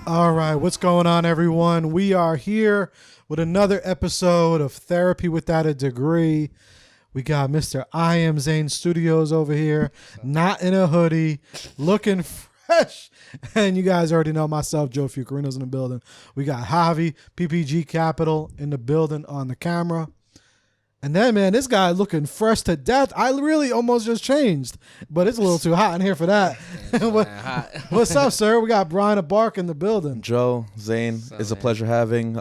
All right, what's going on, everyone? We are here with another episode of Therapy Without a Degree. We got Mr. I Am Zane Studios over here, not in a hoodie, looking fresh. And you guys already know myself, Joe Fucarino's in the building. We got Javi, PPG Capital in the building on the camera. And then, man, this guy looking fresh to death. I really almost just changed, but it's a little too hot in here for that. What's up, sir? We got Brian Abarca in the building. Joe, Zane, it's a pleasure having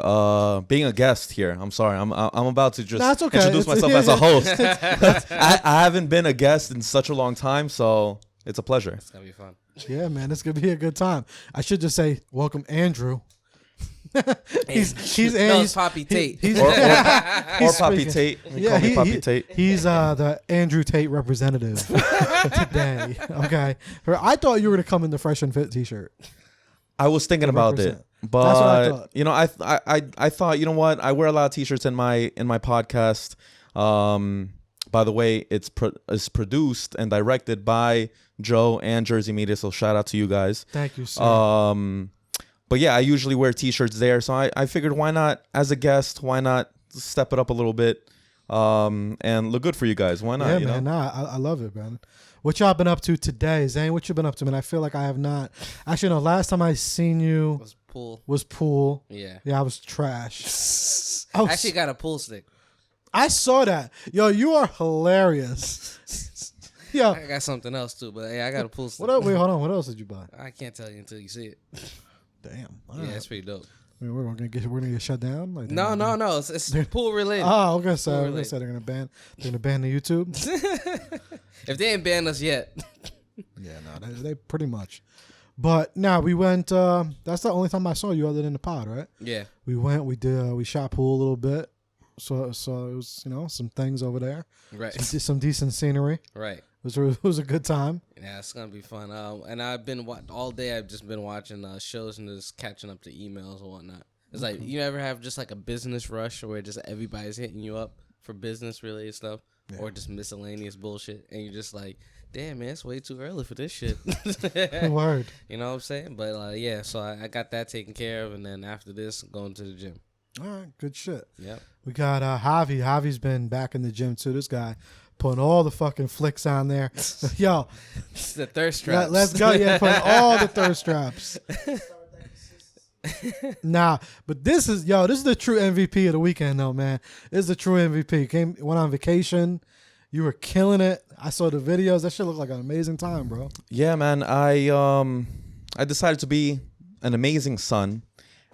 being a guest here. I'm sorry, I'm about to just introduce myself as a host. I haven't been a guest in such a long time, so it's a pleasure. It's gonna be fun. Yeah, man, it's gonna be a good time. I should just say, welcome, Andrew. he's Poppy Tate. Or Poppy Tate. Call me Poppy Tate. He's the Andrew Tate representative today. Okay, I thought you were gonna come in the Fresh and Fit T-shirt. I was thinking about it, but that's what I thought. You know, I thought, you know what, I wear a lot of T-shirts in my podcast. By the way, it's produced and directed by Joe and Jersey Media, so shout out to you guys. Thank you, sir. But yeah, I usually wear T-shirts there, so I figured, why not, as a guest, why not step it up a little bit and look good for you guys? Why not? Yeah, you man. know? I love it, man. What y'all been up to today, Zane? What you been up to, man? I feel like I have not. Actually, no. Last time I seen you was pool. Yeah. Yeah, I was trash. I actually got a pool stick. I saw that. Yo, you are hilarious. Yo, I got something else too, but yeah, I got a pool stick. What else? Wait, hold on. What else did you buy? I can't tell you until you see it. Damn. Yeah, it's pretty dope. I mean, we're gonna get shut down. Like, No. It's pool related. Oh, okay. So they're gonna ban the YouTube. If they ain't banned us yet. Yeah, no, they pretty much. But now we went. That's the only time I saw you other than the pod, right? Yeah. We went. We did. We shot pool a little bit. So it was, you know, some things over there. Right. Some decent scenery. Right. It was a good time. Yeah, it's gonna be fun. And I've been all day. I've just been watching shows and just catching up to emails and whatnot. It's like, you ever have just like a business rush where just everybody's hitting you up for business related stuff, or just miscellaneous bullshit, and you're just like, damn, man, it's way too early for this shit. Word. You know what I'm saying? But yeah, so I got that taken care of, and then after this, going to the gym. All right, good shit. Yeah. We got Javi. Javi's been back in the gym too. This guy putting all the fucking flicks on there. Yo, the thirst traps. Let's go. Yeah, putting all the thirst traps. Nah, but this is the true MVP of the weekend, though, man. This is the true MVP. Went on vacation. You were killing it. I saw the videos. That shit looked like an amazing time, bro. Yeah, man. I decided to be an amazing son,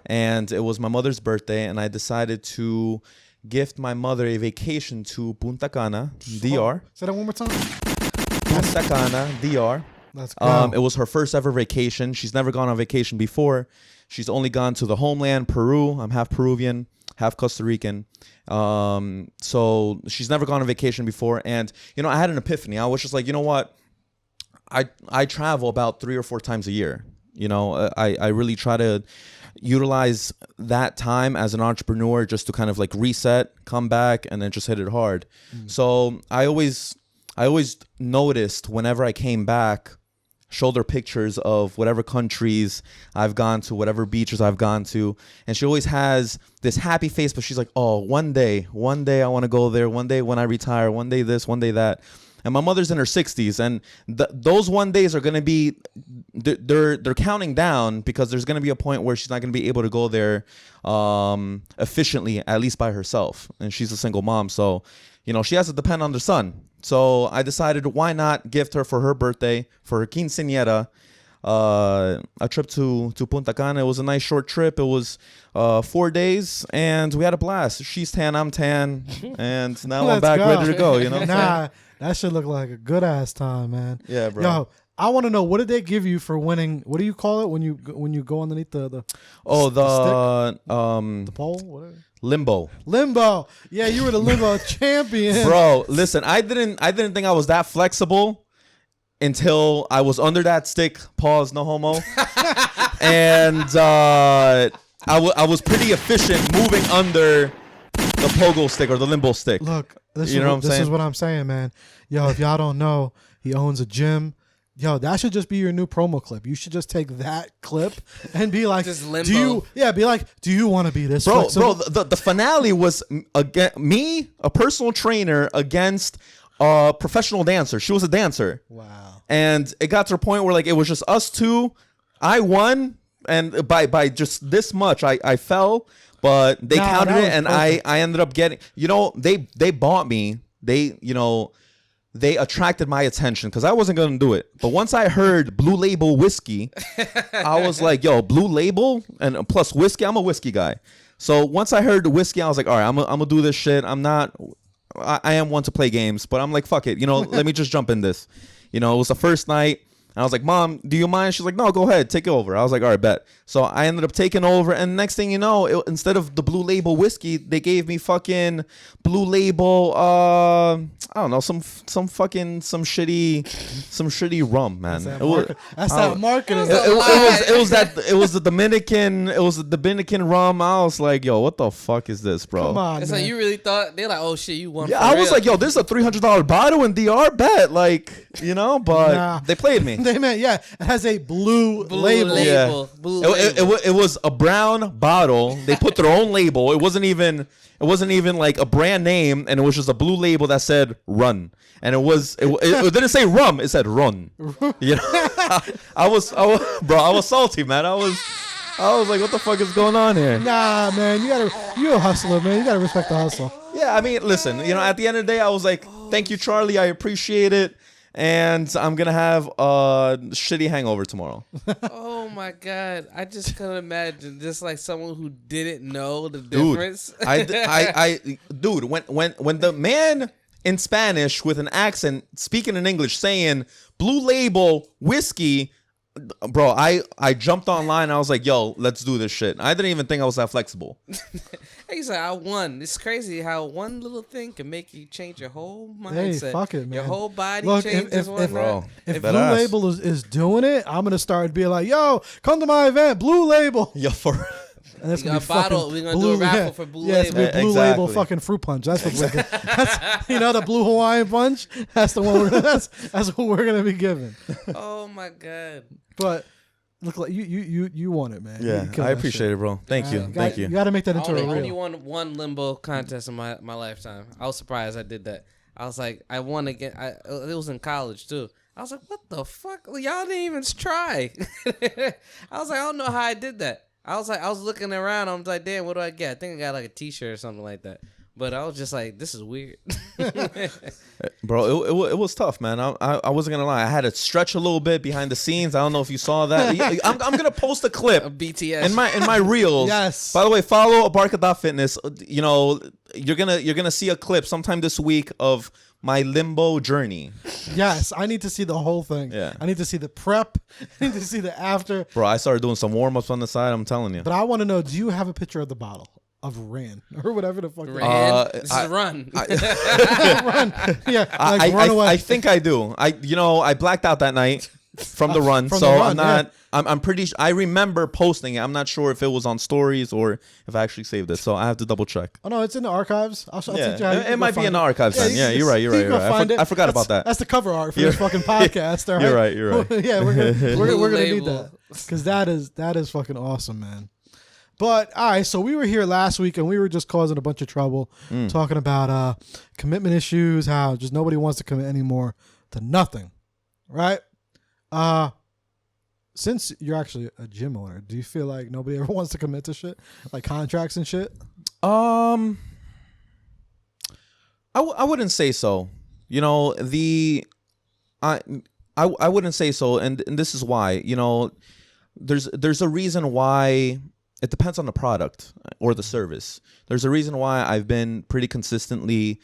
and it was my mother's birthday, and I decided to gift my mother a vacation to Punta Cana, DR. Say that one more time. Punta Cana, DR. Let's go. It was her first ever vacation. She's never gone on vacation before. She's only gone to the homeland, Peru. I'm half Peruvian, half Costa Rican. So she's never gone on vacation before. And, you know, I had an epiphany. I was just like, you know what? I travel about 3 or 4 times a year. You know, I really try to utilize that time as an entrepreneur just to kind of like reset, come back, and then just hit it hard. So I always noticed whenever I came back, shoulder pictures of whatever countries I've gone to, whatever beaches I've gone to, and she always has this happy face, but she's like, oh, one day I want to go there, one day when I retire, one day this, one day that. And my mother's in her 60s, and those one days are going to be, they're counting down, because there's going to be a point where she's not going to be able to go there efficiently, at least by herself. And she's a single mom, so, you know, she has to depend on the son. So I decided, why not gift her for her birthday, for her quinceañera, a trip to Punta Cana. It was a nice short trip. It was 4 days, and we had a blast. She's tan, I'm tan, and now I'm back ready to go, you know? Nah, that should look like a good ass time, man. Yeah, bro. Yo, I want to know, what did they give you for winning? What do you call it when you go underneath the stick? The pole? Whatever. Limbo. Limbo. Yeah, you were the limbo champion. Bro, listen, I didn't think I was that flexible until I was under that stick. Pause, no homo. And I was pretty efficient moving under the pogo stick or the limbo stick. Look, this You know what I'm is saying? what I'm saying, man. Yo, if y'all don't know, he owns a gym. Yo, that should just be your new promo clip. You should just take that clip and be like, Just limbo. do you want to be this Bro, flexible? the finale was me, a personal trainer, against a professional dancer. She was a dancer. Wow. And it got to the point where like it was just us two. I won, and by just this much, I fell, but they counted that it, was and perfect. I ended up getting. They bought me. They attracted my attention because I wasn't gonna do it. But once I heard Blue Label whiskey, I was like, "Yo, Blue Label and plus whiskey. I'm a whiskey guy." So once I heard the whiskey, I was like, "All right, I'm gonna do this shit. I am one to play games, but I'm like, fuck it. Let me just jump in this. It was the first night. And I was like, Mom, do you mind? She's like, no, go ahead. Take it over. I was like, all right, bet. So I ended up taking over. And next thing you know, instead of the Blue Label whiskey, they gave me fucking Blue Label, I don't know, some shitty rum, man. That's that marketing. It was the Dominican rum. I was like, yo, what the fuck is this, bro? Come on, It's man. like you really thought they're like, oh shit, you won. Yeah, for I was real. like, yo, this is a $300 bottle in DR, bet, but Nah. they played me. They meant, yeah, it has a blue label. Yeah. Blue label. It was a brown bottle. They put their own label. It wasn't even like a brand name, and it was just a blue label that said "Run," and it didn't say rum. It said "Run." I was salty, man. I was like, what the fuck is going on here? Nah, man, you're a hustler, man. You gotta respect the hustle. Yeah, I mean, listen, at the end of the day, I was like, thank you, Charlie. I appreciate it. And I'm going to have a shitty hangover tomorrow. Oh my god! I just couldn't imagine just like someone who didn't know the difference. Dude, when the man in Spanish with an accent speaking in English saying Blue Label whiskey, bro, I jumped online. I was like, yo, let's do this shit. I didn't even think I was that flexible. He's like, I won. It's crazy how one little thing can make you change your whole Hey, mindset. fuck it, man. Your whole body Look, changes. if Blue Label is doing it, I'm gonna start being like, yo, come to my event, Blue Label. Yo, for And that's We gonna got be a bottle. fucking We're gonna do a raffle for Blue Yeah, it's gonna be Label. Blue Label Exactly. fucking fruit punch. That's what we're gonna, that's the Blue Hawaiian punch. That's the one. That's what we're gonna be giving. Oh my god! But look, like you want it, man. yeah, I appreciate it, bro. Thank you. Thank You you. got to make that into I a only reel. won one limbo contest in my lifetime. I was surprised I did that. I was like, I won again. It was in college too. I was like, what the fuck? Y'all didn't even try. I was like, I don't know how I did that. I was looking around. I was like, damn, what do I get? I think I got like a T-shirt or something like that. But I was just like, this is weird. Bro, it was tough, man. I wasn't gonna lie. I had to stretch a little bit behind the scenes. I don't know if you saw that. I'm gonna post a clip BTS in my reels. Yes. By the way, follow Abarca.fitness. You're gonna see a clip sometime this week of my limbo journey. Yes, I need to see the whole thing. Yeah. I need to see the prep. I need to see the after. Bro, I started doing some warm ups on the side. I'm telling you. But I want to know: do you have a picture of the bottle of Ran or whatever the fuck? Ran. This is Run. Run. Yeah, like run away. I think I do. I blacked out that night from the run, from so the run, I'm not. I'm pretty. I remember posting it. I'm not sure if it was on stories or if I actually saved it. So I have to double check. Oh no, it's in the archives. I'll teach you how Yeah, you it can might go be in find the it. archives. Yeah, Then. Yeah, you you're right. can You're go right. find it. I forgot about that. That's the cover art for this fucking podcast. All right? You're right. Yeah, we're gonna need Label. that because that is fucking awesome, man. But all right, so we were here last week and we were just causing a bunch of trouble, talking about commitment issues, how just nobody wants to commit anymore to nothing, right? Since you're actually a gym owner, do you feel like nobody ever wants to commit to shit, like contracts and shit? I wouldn't say so. I wouldn't say so, and this is why. There's a reason why. It depends on the product or the service. There's a reason why I've been pretty consistently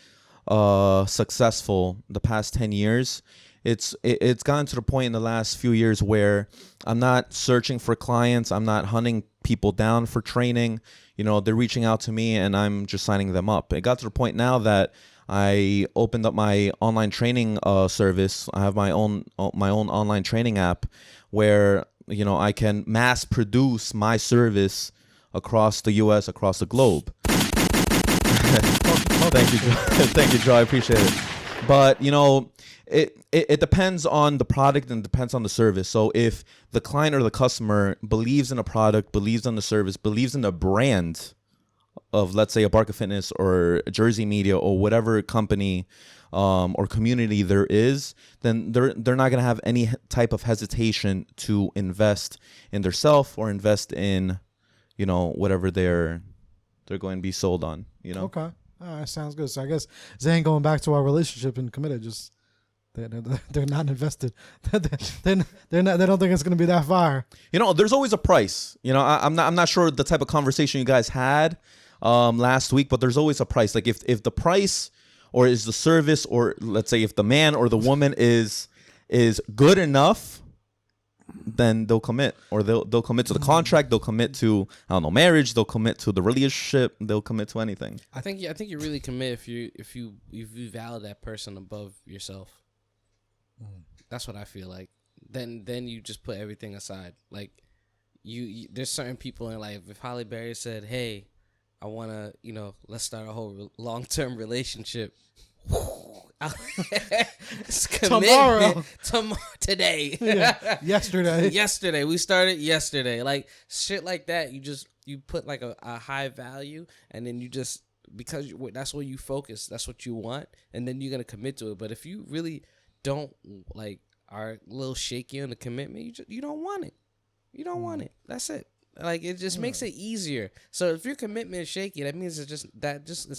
successful the past 10 years. It's gotten to the point in the last few years where I'm not searching for clients. I'm not hunting people down for training. they're reaching out to me and I'm just signing them up. It got to the point now that I opened up my online training service. I have my own online training app where I can mass produce my service across the U.S., across the globe. Thank you, Joe. Thank you, Joe. I appreciate it. But it depends on the product and depends on the service. So if the client or the customer believes in a product, believes in the service, believes in the brand of, let's say, Abarca Fitness or Jersey Media or whatever company or community there is, then they're not going to have any type of hesitation to invest in their self or invest in whatever they're going to be sold on. Okay. All right, sounds good. So I guess Zane, going back to our relationship and committed, just they're not invested. They're not. They don't think it's going to be that far. There's always a price. I'm not sure the type of conversation you guys had last week, but there's always a price. Like if the price or is the service, or let's say if the man or the woman is good enough, then they'll commit, or they'll commit to the contract. They'll commit to, I don't know, marriage. They'll commit to the relationship. They'll commit to anything. I think you really commit if you value that person above yourself. That's what I feel like. Then you just put everything aside. Like you there's certain people in life. If Holly Berry said, "Hey, I want to, let's start a whole long-term relationship." Tomorrow, today, yesterday. We started yesterday. Like shit like that. You put like a high value, and then you just, because that's where you focus. That's what you want, and then you're gonna commit to it. But if you really don't are a little shaky on the commitment, you don't want it. You don't want it. That's it. Like it just makes it easier. So if your commitment is shaky, that means it's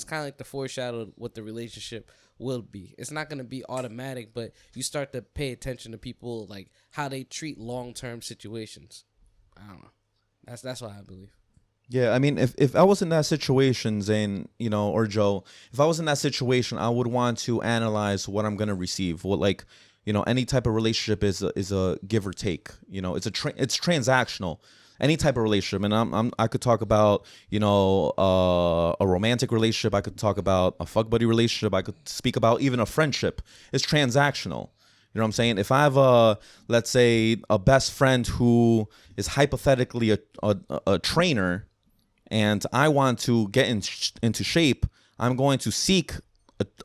kind of like the foreshadow of what the relationship will be. It's not going to be automatic, but you start to pay attention to people, like how they treat long-term situations. I don't know. That's what I believe. Yeah, I mean, if I was in that situation, Zane, or Joe, if I was in that situation, I would want to analyze what I'm going to receive. What, like, any type of relationship is a give or take. It's transactional. Any type of relationship, and I could talk about a romantic relationship. I could talk about a fuck buddy relationship. I could speak about even a friendship. It's transactional. You know what I'm saying? If I have let's say a best friend who is hypothetically a trainer, and I want to get into shape, I'm going to seek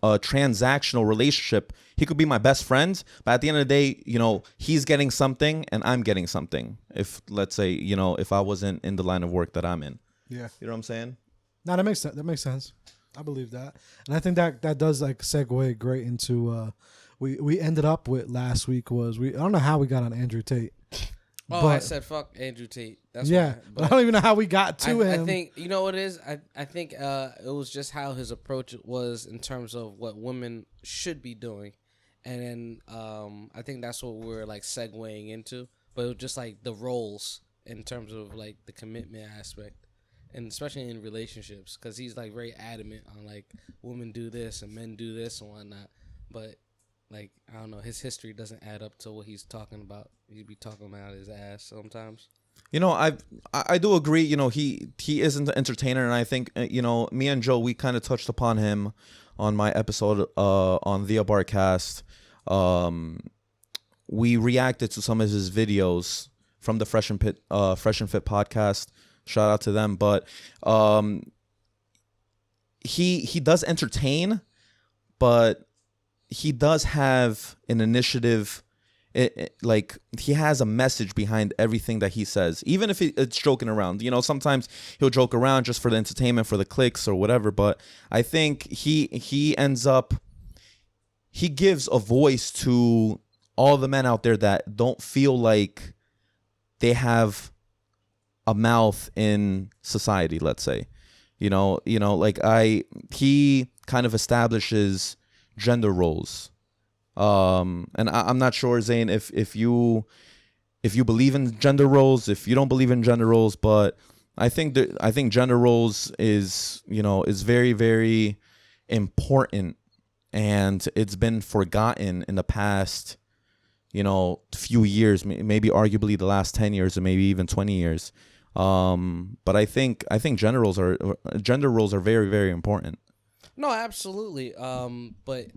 a transactional relationship. He could be my best friend, but at the end of the day, he's getting something and I'm getting something. If, let's say, if I wasn't in the line of work that I'm in. Yeah. You know what I'm saying? No, that makes sense. That makes sense. I believe that. And I think that does like segue great into we ended up with last week was I don't know how we got on Andrew Tate. Oh, I said fuck Andrew Tate. That's yeah, but I don't even know how we got to him. I think what it is. I think it was just how his approach was in terms of what women should be doing, and then I think that's what we're like segueing into. But it was just like the roles in terms of like the commitment aspect, and especially in relationships, because he's like very adamant on like women do this and men do this and whatnot. But like, I don't know, his history doesn't add up to what he's talking about. He'd be talking about his ass sometimes. I do agree. He is an entertainer, and I think me and Joe, we kind of touched upon him on my episode on the Abarcast. We reacted to some of his videos from the Fresh and Fit podcast. Shout out to them, but he does entertain, but he does have an initiative. Like he has a message behind everything that he says, even if it's joking around. Sometimes he'll joke around just for the entertainment, for the clicks or whatever. But I think he ends up, he gives a voice to all the men out there that don't feel like they have a mouth in society. Let's say, he kind of establishes gender roles. And I'm not sure, Zane, if you believe in gender roles, if you don't believe in gender roles, but I think gender roles is very, very important, and it's been forgotten in the past, few years, maybe arguably the last 10 years or maybe even 20 years. But I think gender roles are very, very important. No, absolutely. But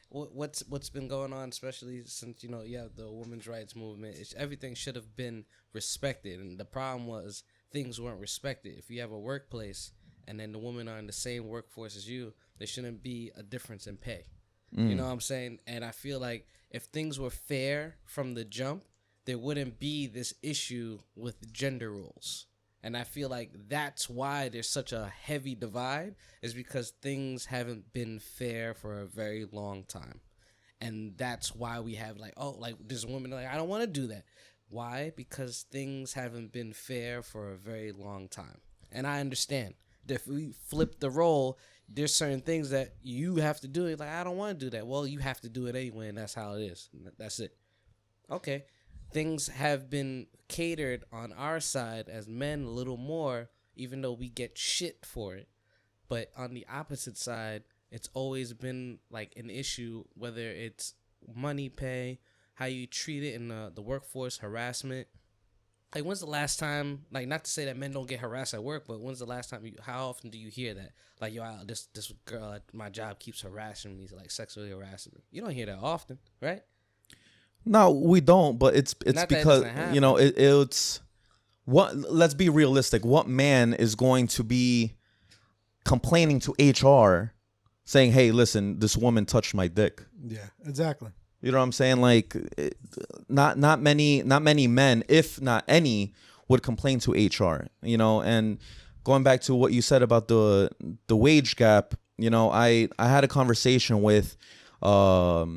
what's been going on, especially since the women's rights movement, is everything should have been respected, and the problem was things weren't respected. If you have a workplace and then the women are in the same workforce as you, there shouldn't be a difference in pay. You know what I'm saying? And I feel like if things were fair from the jump, there wouldn't be this issue with gender roles. And I feel like that's why there's such a heavy divide, is because things haven't been fair for a very long time. And that's why we have there's women like, I don't want to do that. Why? Because things haven't been fair for a very long time. And I understand. If we flip the role, there's certain things that you have to do. Like, I don't want to do that. Well, you have to do it anyway, and that's how it is. That's it. Okay. Things have been catered on our side as men a little more, even though we get shit for it. But on the opposite side, it's always been like an issue, whether it's money, pay, how you treat it in the workforce, harassment. Like, when's the last time, like, not to say that men don't get harassed at work, but when's the last time, how often do you hear that? Like, yo, this girl at my job keeps harassing me, like sexually harassing me. You don't hear that often, right? No, we don't, but it's because, it's what, let's be realistic. What man is going to be complaining to HR saying, hey, listen, this woman touched my dick? Yeah, exactly. You know what I'm saying? Like, not many men, if not any, would complain to HR. And going back to what you said about the wage gap, I had a conversation with a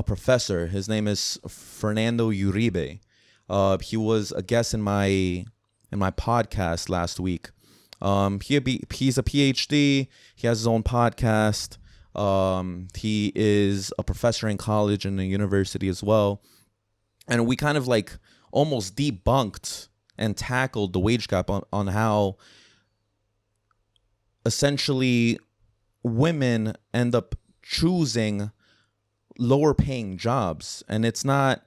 professor. His name is Fernando Uribe. He was a guest in my podcast last week. He's a PhD. He has his own podcast. He is a professor in college and a university as well. And we kind of like almost debunked and tackled the wage gap on how essentially women end up choosing lower paying jobs. And it's not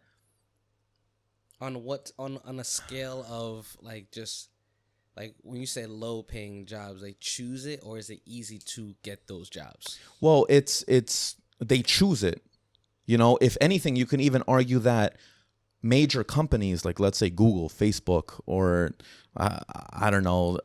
on a scale of like, just like when you say low paying jobs, they choose it, or is it easy to get those jobs? Well, it's they choose it. If anything, you can even argue that major companies like, let's say, Google, Facebook, or I don't know,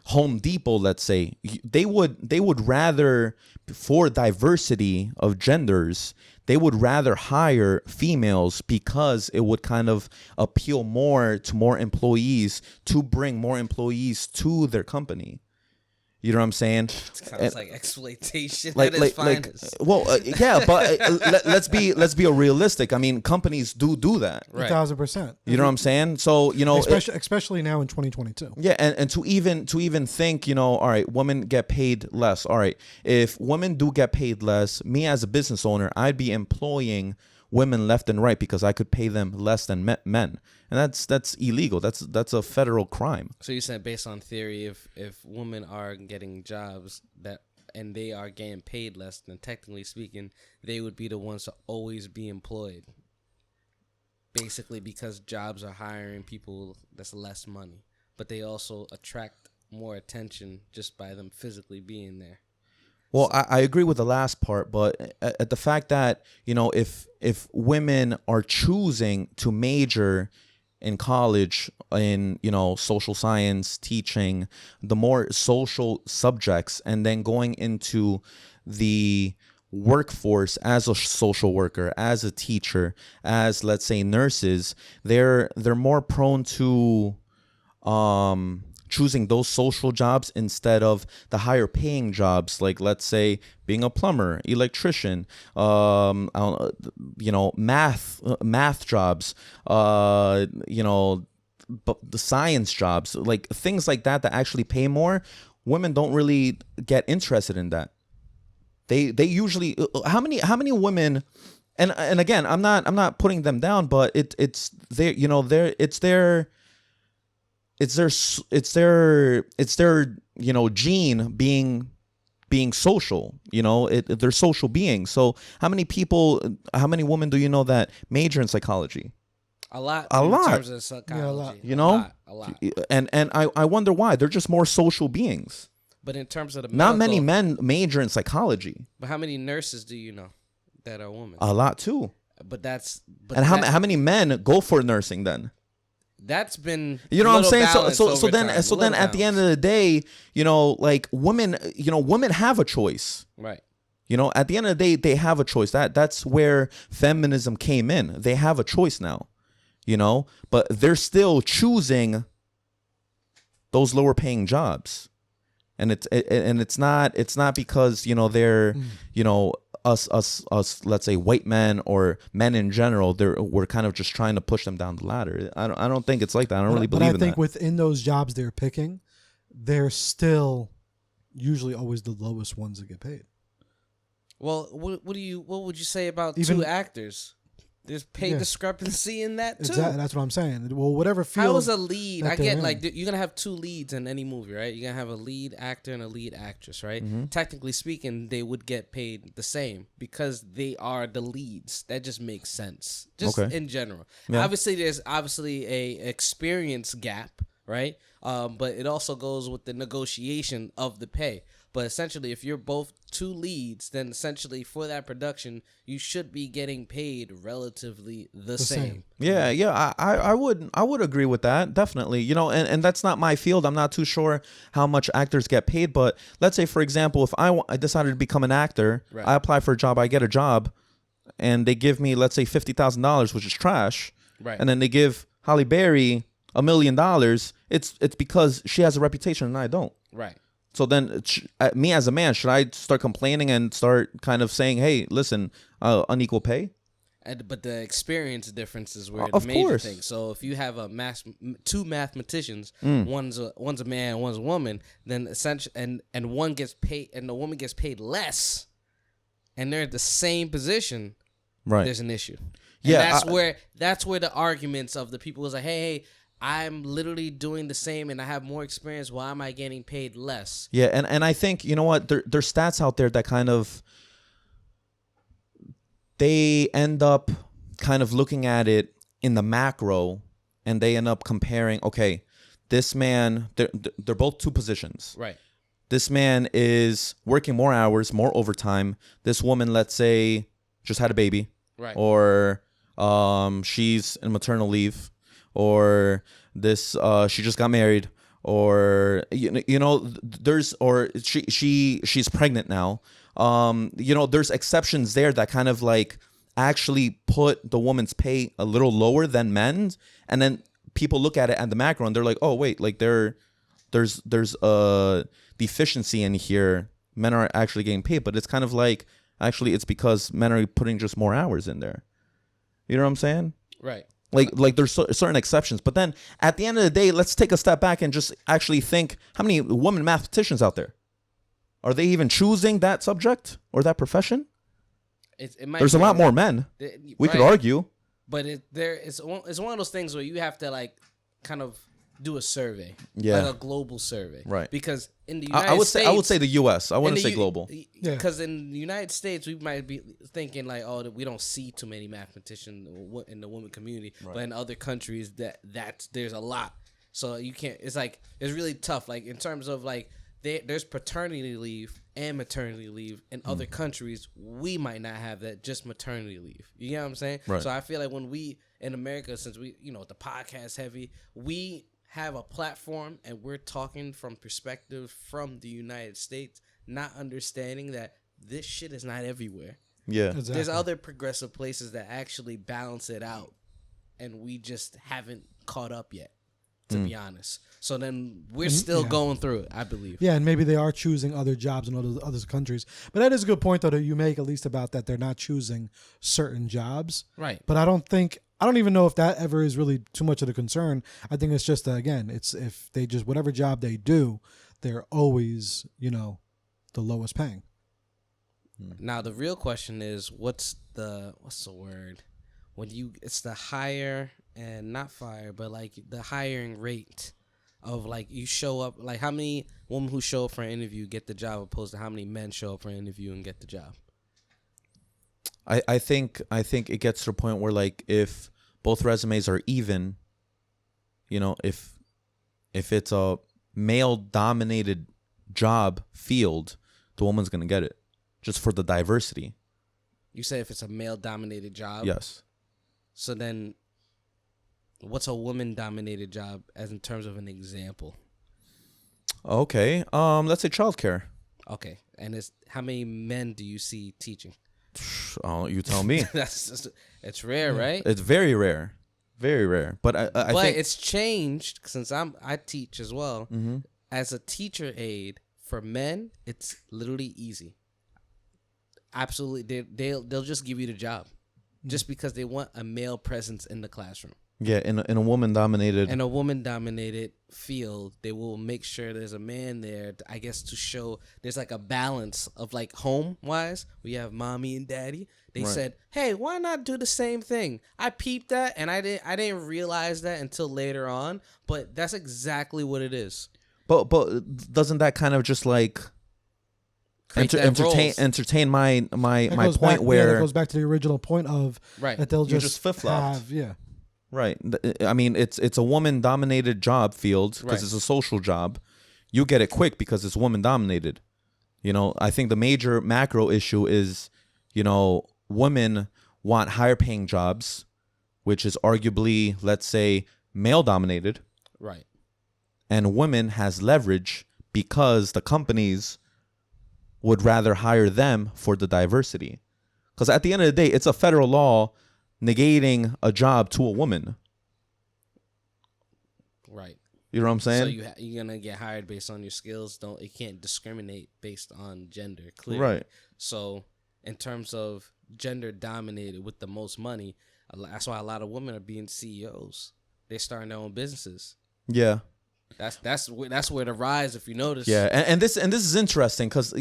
Home Depot, let's say, they would rather, for diversity of genders, they would rather hire females because it would kind of appeal more to more employees, to bring more employees to their company. You know what I'm saying? It sounds like exploitation. Like, at its finest. Yeah, but let's be realistic. I mean, companies do that. Right. 1,000%. You know what I'm saying? So especially now in 2022. Yeah, and to even think, all right, women get paid less. All right, if women do get paid less, me as a business owner, I'd be employing women left and right because I could pay them less than men, and that's illegal. That's a federal crime. So you said, based on theory, if women are getting jobs and they are getting paid less, then technically speaking, they would be the ones to always be employed. Basically, because jobs are hiring people that's less money, but they also attract more attention just by them physically being there. Well, I agree with the last part, but at the fact that, if women are choosing to major in college in, social science, teaching, the more social subjects, and then going into the workforce as a social worker, as a teacher, as, let's say, nurses, they're more prone to choosing those social jobs instead of the higher paying jobs, like, let's say, being a plumber, electrician, math jobs, the science jobs, like things like that actually pay more. Women don't really get interested in that. They usually, how many women, and again, I'm not putting them down, but it's their gene being social. They're social beings. So how many women do you know that major in psychology? A lot. A in lot. terms of psychology. Yeah, a lot. You know? A lot. And I wonder why. They're just more social beings. But in terms of the Not medical, many men major in psychology. But how many nurses do you know that are women? A lot too. But that's. But And that, how many men go for nursing then? That's been. You know what I'm little saying? balanced So over then time, little at the end of the day, you know, like women have a choice. Right. You know, at the end of the day, they have a choice. That's where feminism came in. They have a choice now. You know, but they're still choosing those lower paying jobs, and it's not because they're us let's say white men or men in general. We're kind of just trying to push them down the ladder. I don't think it's like that. I don't really believe in that. But I think within those jobs they're picking, they're still usually always the lowest ones that get paid. Well, what would you say about Even- two actors? There's pay discrepancy in that too. Exactly, that's what I'm saying. Well, whatever field. How is a lead? that I they're get in. like you're gonna have two leads in any movie, right? You're gonna have a lead actor and a lead actress, right? Mm-hmm. Technically speaking, they would get paid the same because they are the leads. That just makes sense, just Okay. in general. Yeah. Obviously, there's a experience gap, right? But it also goes with the negotiation of the pay. But essentially, if you're both two leads, then essentially for that production, you should be getting paid relatively the same. Yeah, I would agree with that, definitely. You know, and that's not my field. I'm not too sure how much actors get paid, but let's say, for example, if I decided to become an actor, Right. I apply for a job, I get a job, and they give me, let's say, $50,000, which is trash, Right. and then they give Halle Berry $1 million. It's because she has a reputation and I don't. Right. So then, me as a man, should I start complaining and start kind of saying, "Hey, listen, unequal pay"? But the experience difference is where Of the major course. thing. So if you have two mathematicians, Mm. one's a man, one's a woman, then essentially, and one gets paid, and the woman gets paid less, and they're at the same position. Right. There's an issue. And Yeah, that's where the arguments of the people is like, hey, I'm literally doing the same, and I have more experience. Why am I getting paid less? Yeah, and I think, you know what, there's stats out there that kind of, they end up kind of looking at it in the macro, and they end up comparing, okay, this man, they're both two positions. Right. This man is working more hours, more overtime. This woman, let's say, just had a baby. Right. Or she's in maternal leave. Or she just got married. Or she's pregnant now. There's exceptions there that kind of like actually put the woman's pay a little lower than men's, and then people look at it at the macro and they're like, oh wait, like there's a deficiency in here. Men are actually getting paid, but it's kind of like actually it's because men are putting just more hours in there. You know what I'm saying? Right. Like there's certain exceptions, but then at the end of the day, let's take a step back and just actually think, how many women mathematicians out there? Are they even choosing that subject or that profession? It might There's a be- lot more men. We could right. argue. But it's one of those things where you have to like kind of do a survey, Yeah. like a global survey, Right. Because in the United I would States, say the U.S. I wouldn't say global. Yeah. Because in the United States, we might be thinking like, oh, that we don't see too many mathematicians in the women community, but in other countries that's there's a lot. So you can't. It's like it's really tough. Like in terms of like there's paternity leave and maternity leave in other countries. We might not have that, just maternity leave. You know what I'm saying? Right. So I feel like when we in America, since we the podcast heavy, we have a platform and we're talking from perspective from the United States, not understanding that this shit is not everywhere. Yeah. Exactly. There's other progressive places that actually balance it out, and we just haven't caught up yet, to be honest. So then we're still going through it, I believe. Yeah, and maybe they are choosing other jobs in other countries. But that is a good point, though, that you make, at least about that they're not choosing certain jobs. Right. But I don't even know if that ever is really too much of a concern. I think it's just, again, it's if they just, whatever job they do, they're always, the lowest paying. Now the real question is, what's the word? It's the hire and not fire, but like the hiring rate of like you show up, like how many women who show up for an interview get the job opposed to how many men show up for an interview and get the job. I think it gets to a point where like if both resumes are even, if it's a male dominated job field, the woman's going to get it just for the diversity. You say if it's a male dominated job? Yes. So then what's a woman dominated job as in terms of an example? Okay. Let's say childcare. Okay. And how many men do you see teaching? Oh, you tell me. It's rare, right? It's very rare. Very rare. But I think it's changed since I teach as well. Mm-hmm. As a teacher aide for men, it's literally easy. Absolutely, they'll just give you the job, just because they want a male presence in the classroom. Yeah, in a woman dominated field, they will make sure there's a man there, I guess, to show there's like a balance of like home wise. We have mommy and daddy. They said, "Hey, why not do the same thing?" I peeped that, and I didn't realize that until later on. But that's exactly what it is. But doesn't that kind of just like entertain my point where that goes back to the original point of that they'll just flip-flop. Yeah. Right. I mean, it's a woman-dominated job field because it's a social job. You get it quick because it's woman-dominated. I think the major macro issue is, women want higher-paying jobs, which is arguably, let's say, male-dominated. Right. And women has leverage because the companies would rather hire them for the diversity. Because at the end of the day, it's a federal law negating a job to a woman. Right. You know what I'm saying? So you're gonna get hired based on your skills. You can't discriminate based on gender. Clearly. Right. So in terms of gender dominated with the most money, that's why a lot of women are being CEOs. They're starting their own businesses. Yeah. That's where the rise, if you notice. Yeah, and this is interesting because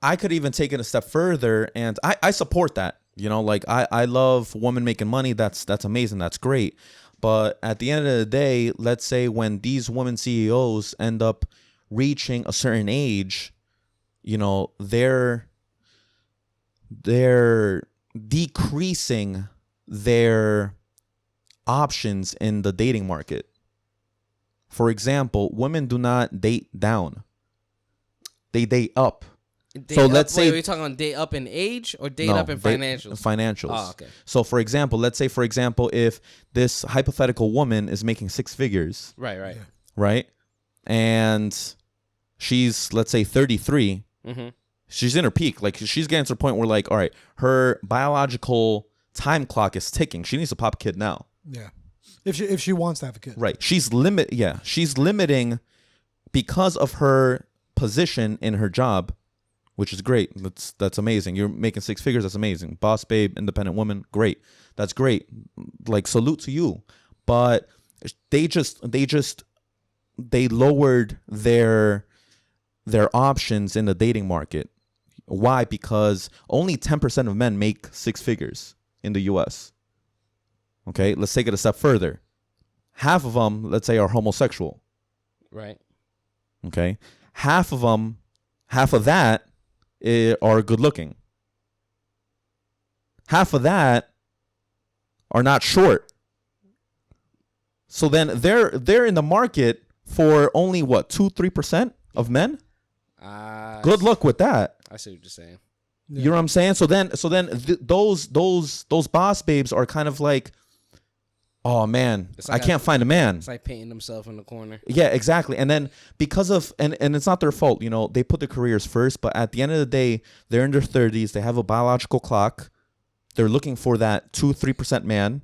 I could even take it a step further, and I support that. Like I love women making money. That's amazing. That's great. But at the end of the day, let's say when these women CEOs end up reaching a certain age, they're decreasing their options in the dating market. For example, women do not date down. They date up. Let's say are you talking on date up in age or date up in financials? Financials. Oh, okay. So for example, let's say if this hypothetical woman is making six figures. Right. Yeah. Right? And she's, let's say, 33. Mm-hmm. She's in her peak. Like she's getting to the point where like, all right, her biological time clock is ticking. She needs to pop a kid now. Yeah. If she wants to have a kid. Right. She's limiting because of her position in her job, which is great. That's amazing. You're making six figures. That's amazing. Boss babe, independent woman. Great. That's great. Like salute to you. But they lowered their options in the dating market. Why? Because only 10% of men make six figures in the US. Okay, let's take it a step further. Half of them, let's say, are homosexual. Right. Okay. Half of that are good looking. Half of that are not short. So then they're in the market for only what, 2-3% of men? Good luck with that. I see what you're saying. Yeah. You know what I'm saying? So then those boss babes are kind of like, oh man, I can't find a man. It's like painting themselves in the corner. Yeah, exactly. And then because of and it's not their fault, they put their careers first, but at the end of the day, they're in their 30s, they have a biological clock. They're looking for that 2-3% man.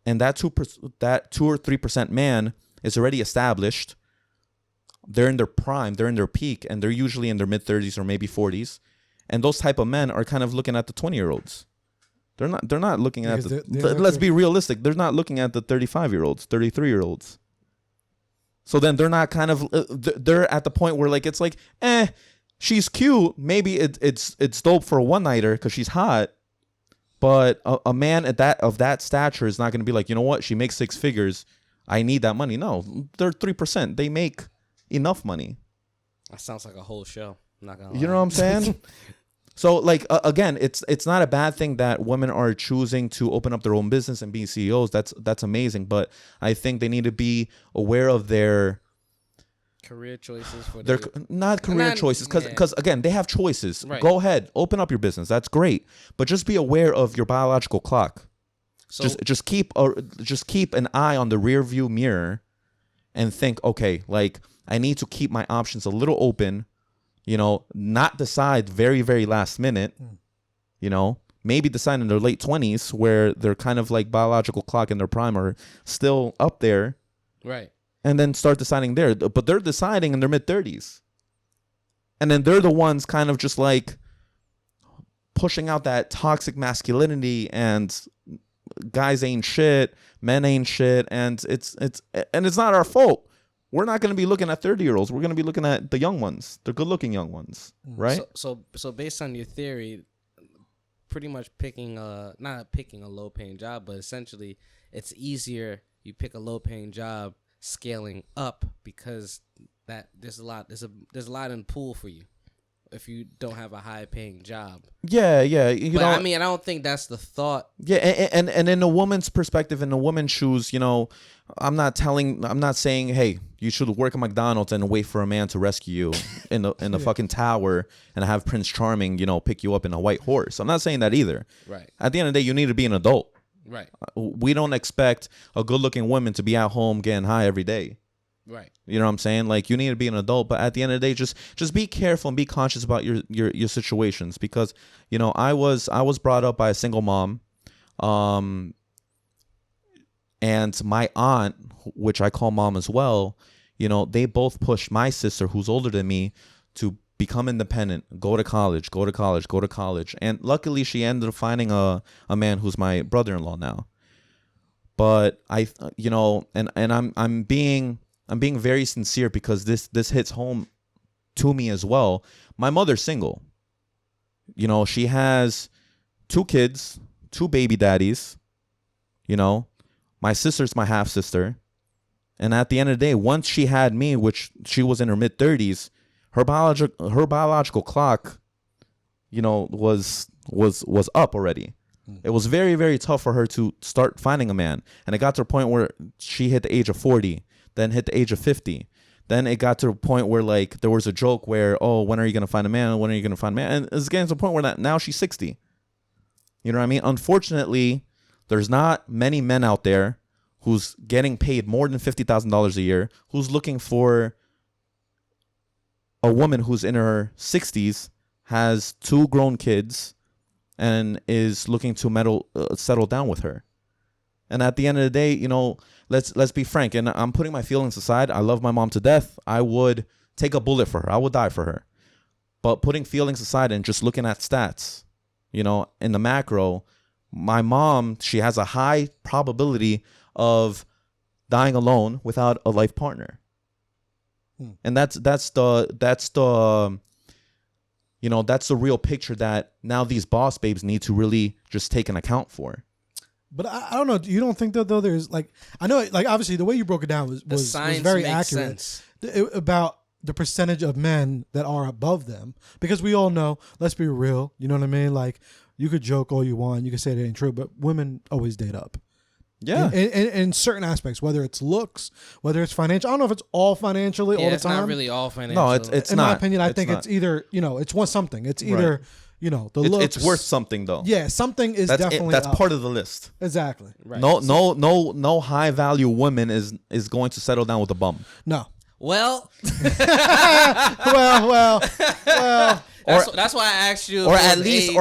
And that 2 or 3% man is already established. They're in their prime, they're in their peak, and they're usually in their mid-30s or maybe 40s. And those type of men are kind of looking at the 20-year-olds. They're not looking at let's be realistic. They're not looking at the 35-year-olds, 33-year-olds. So then they're not kind of they're at the point where like it's like, she's cute. Maybe it's dope for a one-nighter because she's hot. But a man of that stature is not going to be like, you know what? She makes six figures. I need that money. No, they're 3%. They make enough money. That sounds like a whole show. I'm not gonna lie. You know what I'm saying? So like again, it's not a bad thing that women are choosing to open up their own business and be CEOs. That's amazing. But I think they need to be aware of their career choices for their not career choices, because again, they have choices. Right. Go ahead, open up your business. That's great. But just be aware of your biological clock. So Just keep an eye on the rear view mirror and think, okay, like I need to keep my options a little open. You know, not decide very, very last minute, you know, maybe decide in their late 20s where they're kind of like biological clock in their prime are still up there. right. And then start deciding there. But they're deciding in their mid 30s. And then they're the ones kind of just like pushing out that toxic masculinity and guys ain't shit, men ain't shit. And it's not our fault. We're not going to be looking at 30-year-olds. We're going to be looking at the young ones, the good-looking young ones, right? So based on your theory, pretty much not picking a low-paying job, but essentially it's easier you pick a low-paying job scaling up because that there's a lot in the pool for you if you don't have a high-paying job. Yeah. You know, I mean, I don't think that's the thought. Yeah, and in a woman's perspective, in a woman's shoes, you know, I'm not saying, hey, you should work at McDonald's and wait for a man to rescue you in the fucking tower and have Prince Charming, you know, pick you up in a white horse. I'm not saying that either. Right. At the end of the day, you need to be an adult. Right. We don't expect a good-looking woman to be at home getting high every day. Right. You know what I'm saying? Like, you need to be an adult, but at the end of the day, just be careful and be conscious about your situations, because, you know, I was brought up by a single mom, and my aunt, which I call mom as well, you know, they both pushed my sister, who's older than me, to become independent, go to college. And luckily she ended up finding a man who's my brother-in-law now. But you know, and I'm being very sincere because this hits home to me as well. My mother's single. You know, she has 2 kids, 2 baby daddies. You know, my sister's my half sister. And at the end of the day, once she had me, which she was in her mid 30s, her biological clock, you know, was up already. It was very, very tough for her to start finding a man. And it got to a point where she hit the age of 40, then hit the age of 50. Then it got to a point where, like, there was a joke where, oh, when are you going to find a man? When are you going to find a man? And it's getting to a point where now she's 60. You know what I mean? Unfortunately, there's not many men out there who's getting paid more than $50,000 a year, who's looking for a woman who's in her 60s, has 2 grown kids, and is looking to settle down with her. And at the end of the day, you know, let's be frank. And I'm putting my feelings aside. I love my mom to death. I would take a bullet for her. I would die for her. But putting feelings aside and just looking at stats, you know, in the macro, my mom, she has a high probability of dying alone without a life partner. And that's the you know, that's the real picture that now these boss babes need to really just take an account for. But I don't know. You don't think that, though? There's like, I know, like, obviously the way you broke it down was very accurate about the percentage of men that are above them, because we all know, let's be real, you know what I mean? Like, you could joke all you want, you could say it ain't true, but women always date up. Yeah. In certain aspects, whether it's looks, whether it's financial. I don't know if it's all financially all the time. It's not really all financial. No, it's in not. my opinion, I think it's either, you know, it's one something. It's either, right. You know, the looks. It's worth something, though. Yeah, something is definitely that's up. part of the list. Exactly. Right. No high value woman is going to settle down with a bum. No. Well, well. That's why I asked you. Or at least,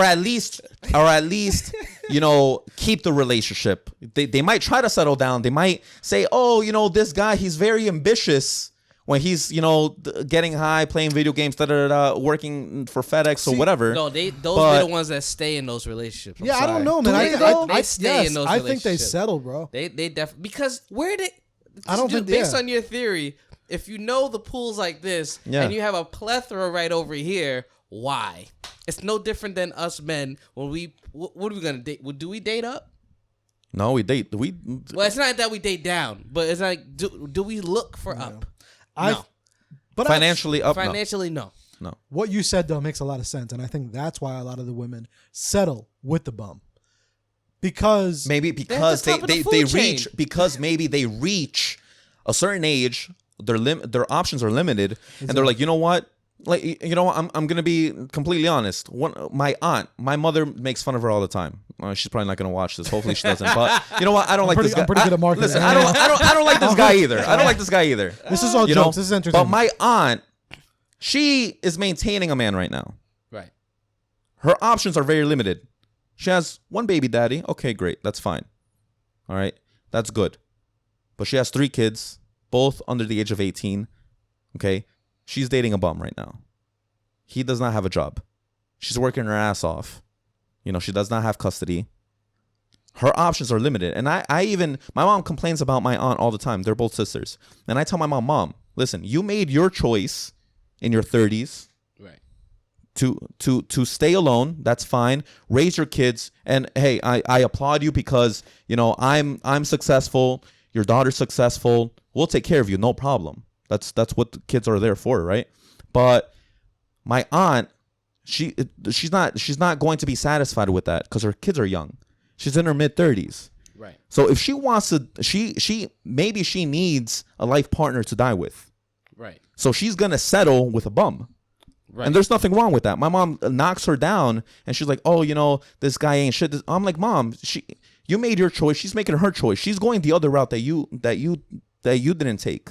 you know, keep the relationship. They might try to settle down. They might say, oh, you know, this guy, he's very ambitious when he's, you know, getting high, playing video games, working for FedEx or whatever. No, those are the ones that stay in those relationships. I don't know, man. They stay in those relationships. I think they settle, bro. They definitely, because I don't think based on your theory, if you know the pool's like this and you have a plethora right over here, why? It's no different than us men when what are we gonna date? Do we date up? No, we date. Well, it's not that we date down, but it's like do we look for up? No. But financially up. Financially, no. No. What you said though makes a lot of sense, and I think that's why a lot of the women settle with the bum. Because maybe because They're at the top they of the food reach chain. because maybe they reach a certain age, their options are limited, and they're like, you know what? Like, you know what? I'm gonna be completely honest. My aunt, my mother makes fun of her all the time. She's probably not gonna watch this. Hopefully she doesn't. But you know what? I don't like this guy. I'm pretty good at marketing. Listen, I don't like this guy either. I don't like this guy either. This is all You jokes. know? This is entertaining. But my aunt, she is maintaining a man right now. Right. Her options are very limited. She has one baby daddy. Okay, great. That's fine. All right. That's good. But she has 3 kids, both under the age of 18. Okay. She's dating a bum right now. He does not have a job. She's working her ass off. You know, she does not have custody. Her options are limited. And my mom complains about my aunt all the time. They're both sisters. And I tell my mom, listen, you made your choice in your 30s. Right. To stay alone. That's fine. Raise your kids. And hey, I applaud you because, you know, I'm successful. Your daughter's successful. We'll take care of you. No problem. That's what the kids are there for, right? But my aunt, she's not going to be satisfied with that because her kids are young. She's in her mid-30s. Right. So if she wants to, she needs a life partner to die with. Right. So she's gonna settle with a bum. Right. And there's nothing wrong with that. My mom knocks her down, and she's like, "Oh, you know, this guy ain't shit." I'm like, "Mom, you made your choice. She's making her choice. She's going the other route that you didn't take.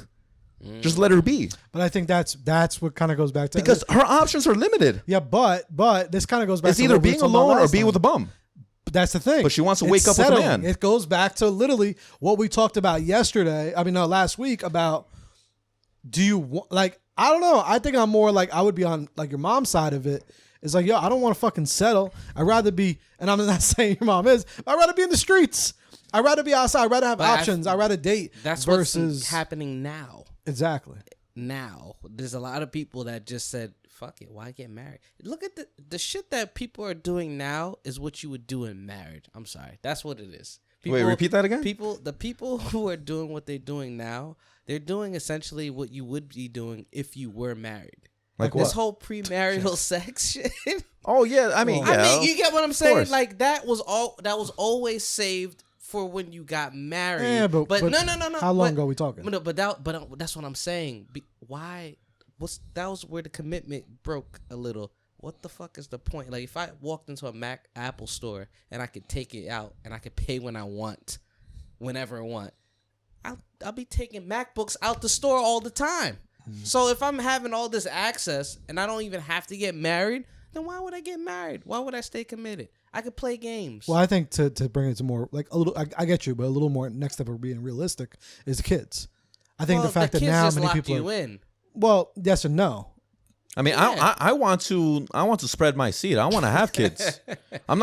Just let her be." But I think that's what kind of goes back to Because her options are limited. yeah, but this kind of goes back It's to either what we were being talking about alone or last be time. with a bum. But that's the thing. But she wants to It's wake up with a settling. man. It goes back to literally what we talked about last week about do you want, like, I don't know. I think I'm more like, I would be on like your mom's side of it. It's like, yo, I don't want to fucking settle. I'd rather be, and I'm not saying your mom is, but I'd rather be in the streets. I'd rather be outside. I'd rather have options. I'd rather date That's versus what's happening now. Exactly. Now there's a lot of people that just said, fuck it, why get married? Look at the shit that people are doing now is what you would do in marriage. I'm sorry, that's what it is. Wait, repeat that again. The people who are doing what they're doing now, they're doing essentially what you would be doing if you were married. Like This what? whole premarital sex shit. Oh yeah, I mean, You get what I'm saying? course. Like that was always saved for when you got married. Yeah, but no. How long ago are we talking? But that's what I'm saying. Why? That was where the commitment broke a little. What the fuck is the point? Like if I walked into a Apple store and I could take it out and I could pay when I want, whenever I want, I'll be taking MacBooks out the store all the time. So if I'm having all this access and I don't even have to get married, then why would I get married? Why would I stay committed? I could play games. Well, I think to bring it to more like a little, I get you, but a little more next step of being realistic is the kids. I think the fact that kids now just many lock people you are, in. well, yes and no. I mean, Yeah. I want to spread my seed. I want to have kids. I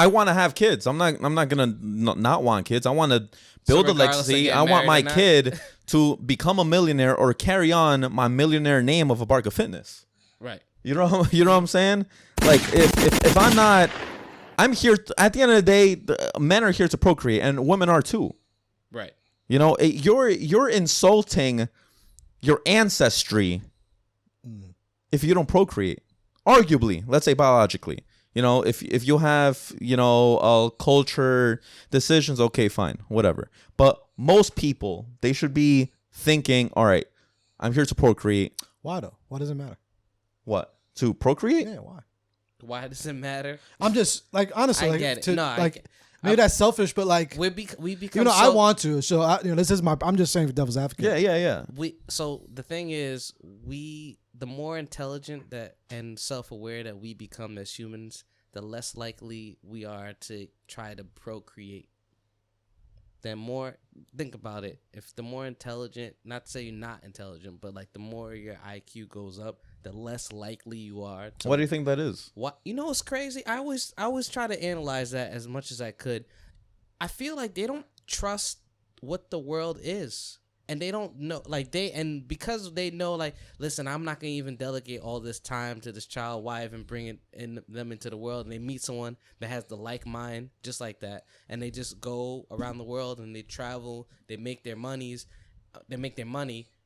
want to have kids. I'm not gonna not want kids. I want to build a regardless of legacy. getting I want married my or not? kid to become a millionaire or carry on my millionaire name of Abarca Fitness. Right. You know what I'm saying? Like if I'm not, I'm here at the end of the day. Men are here to procreate, and women are too. Right. You know, you're insulting your ancestry if you don't procreate. Arguably, let's say biologically. You know, if you have, you know, culture decisions, okay, fine, whatever. But most people, they should be thinking, all right, I'm here to procreate. Why though? Why does it matter? What? To procreate? Yeah, why? Why does it matter? I'm just like honestly, I like, get it. to, No, I like get- maybe that's selfish, but like We become you know, I want to. So this is my. I'm just saying for devil's advocate. Yeah. So the thing is, the more intelligent that and self-aware that we become as humans, the less likely we are to try to procreate. Think about it. If the more intelligent, not to say you're not intelligent, but like the more your IQ goes up, the less likely you are to. What do you think that is? What, you know what's crazy? I always try to analyze that as much as I could. I feel like they don't trust what the world is. And they don't know, because they know, like, listen, I'm not gonna even delegate all this time to this child wife and bring them into the world. And they meet someone that has the like mind, just like that, and they just go around the world and they travel, they make their money,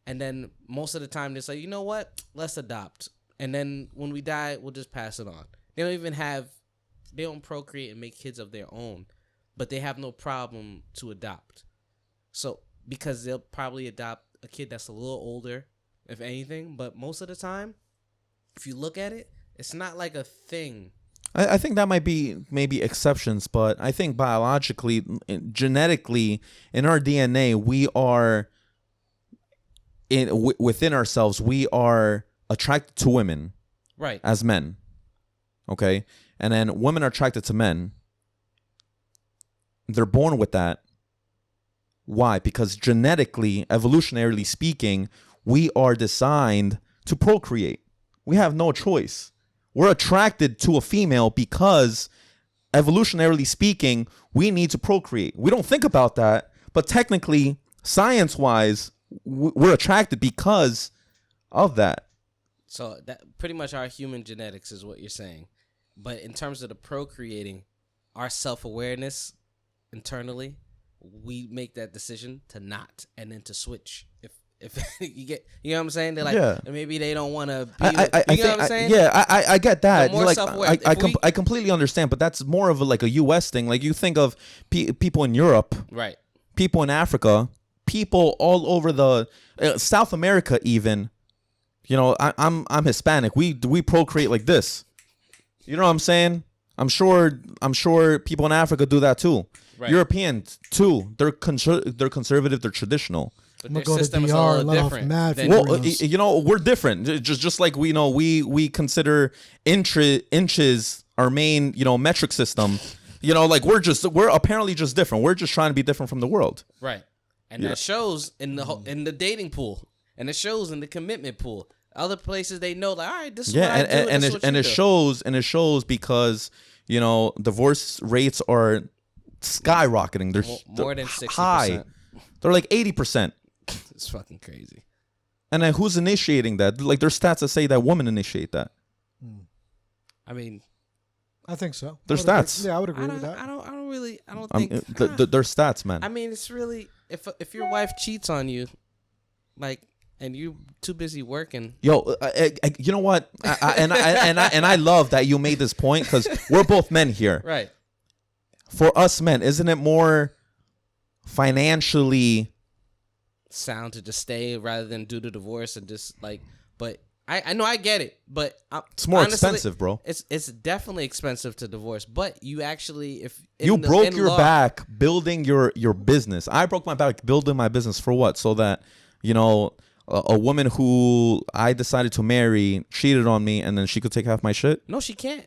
and then most of the time they say, you know what, let's adopt. and then when we die, we'll just pass it on. They don't procreate and make kids of their own, but they have no problem to adopt. So because they'll probably adopt a kid that's a little older, if anything. But most of the time, if you look at it, it's not like a thing. I think that might be maybe exceptions, but I think biologically, genetically, in our DNA, we are within ourselves. We are attracted to women, Right? as men. Okay, and then women are attracted to men. They're born with that. Why? Because genetically, evolutionarily speaking, we are designed to procreate. We have no choice. We're attracted to a female because, evolutionarily speaking, we need to procreate. We don't think about that, but technically, science-wise, we're attracted because of that. So that pretty much our human genetics is what you're saying. But in terms of the procreating, our self-awareness internally, we make that decision to not and then to switch. If you get, you know what I'm saying? They're like, Yeah. maybe they don't want to be, I you know what I'm saying? I get that. The more Like, self-aware- I completely understand, but that's more of a U.S. thing. Like, you think of people in Europe, Right. people in Africa, people all over the South America, even. You know, I'm Hispanic. We procreate like this. You know what I'm saying? I'm sure people in Africa do that too. Right. Europeans too. They're conservative. They're traditional. But I'm their gonna go to system is DR a and little let off different. mad than- Well, You know, we're different. Just like we consider inches our main metric system. You know, like we're apparently just different. We're just trying to be different from the world. Right. And Yeah. that shows in the dating pool, and it shows in the commitment pool. Other places they know, like, all right, this is what I do, and this is what you it do. shows because divorce rates are skyrocketing. They're More than 60%. high. They're like 80%. It's fucking crazy. And then who's initiating that? Like, there's stats that say that women initiate that. I mean, I think so. There's I would stats. agree. Yeah, I would agree I with don't, that. I don't, I don't really, I don't I think. mean, they're stats, man. I mean, it's really if your wife cheats on you, like, and you too busy working. Yo, you know what? I love that you made this point because we're both men here. Right. For us men, isn't it more financially Sound to just stay rather than do the divorce and just like, but I know I get it, but it's more honestly, expensive, bro? It's definitely expensive to divorce, but you actually You broke your back building your business. I broke my back building my business for what? So that a woman who I decided to marry cheated on me, and then she could take half my shit. No, she can't.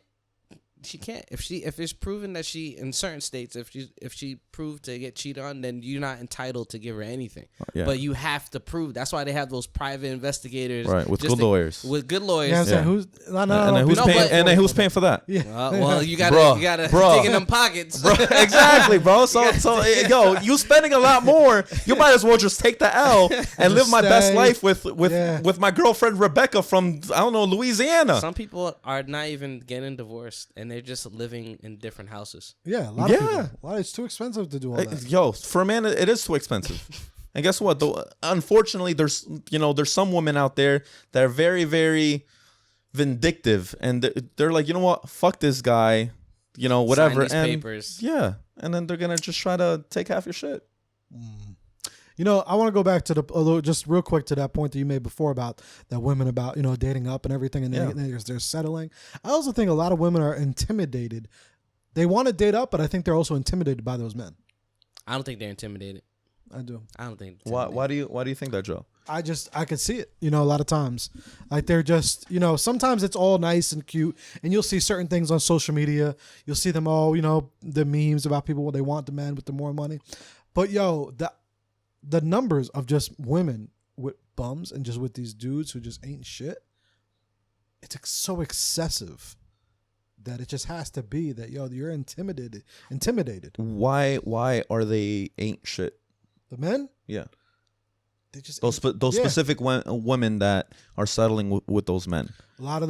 She can't. If it's proven that she in certain states, if she proved to get cheated on, then you're not entitled to give her anything. Yeah. But you have to prove. That's why they have those private investigators, Right, with just good lawyers. With good lawyers. Yeah, I'm saying, who's And then who's paying for that? Yeah. Well, you gotta Bruh. dig in them pockets. Bro, exactly, bro. So yo, you spending a lot more. You might as well just take the L and live my best stay. life with my girlfriend Rebecca from Louisiana. Some people are not even getting divorced, and they're just living in different houses. Yeah, a lot of people. It's too expensive to do all that. Yo, for a man, it is too expensive. And guess what? Unfortunately, there's some women out there that are very, very vindictive, and they're like, you know what? Fuck this guy. Whatever. Sign these And papers. yeah, and then they're gonna just try to take half your shit. I want to go back to just real quick to that point that you made before about that women about dating up and everything, and they're settling. I also think a lot of women are intimidated. They want to date up, but I think they're also intimidated by those men. I don't think they're intimidated. I do. I don't think. Why do you think that, Joe? I could see it, a lot of times. Like they're just, sometimes it's all nice and cute, and you'll see certain things on social media. You'll see them all, the memes about people they want the man with the more money. But the numbers of just women with bums and just with these dudes who just ain't shit, it's so excessive that it just has to be that you're intimidated. Why are they ain't shit? The men, Yeah. they just Those specific women that are settling with those men. A lot of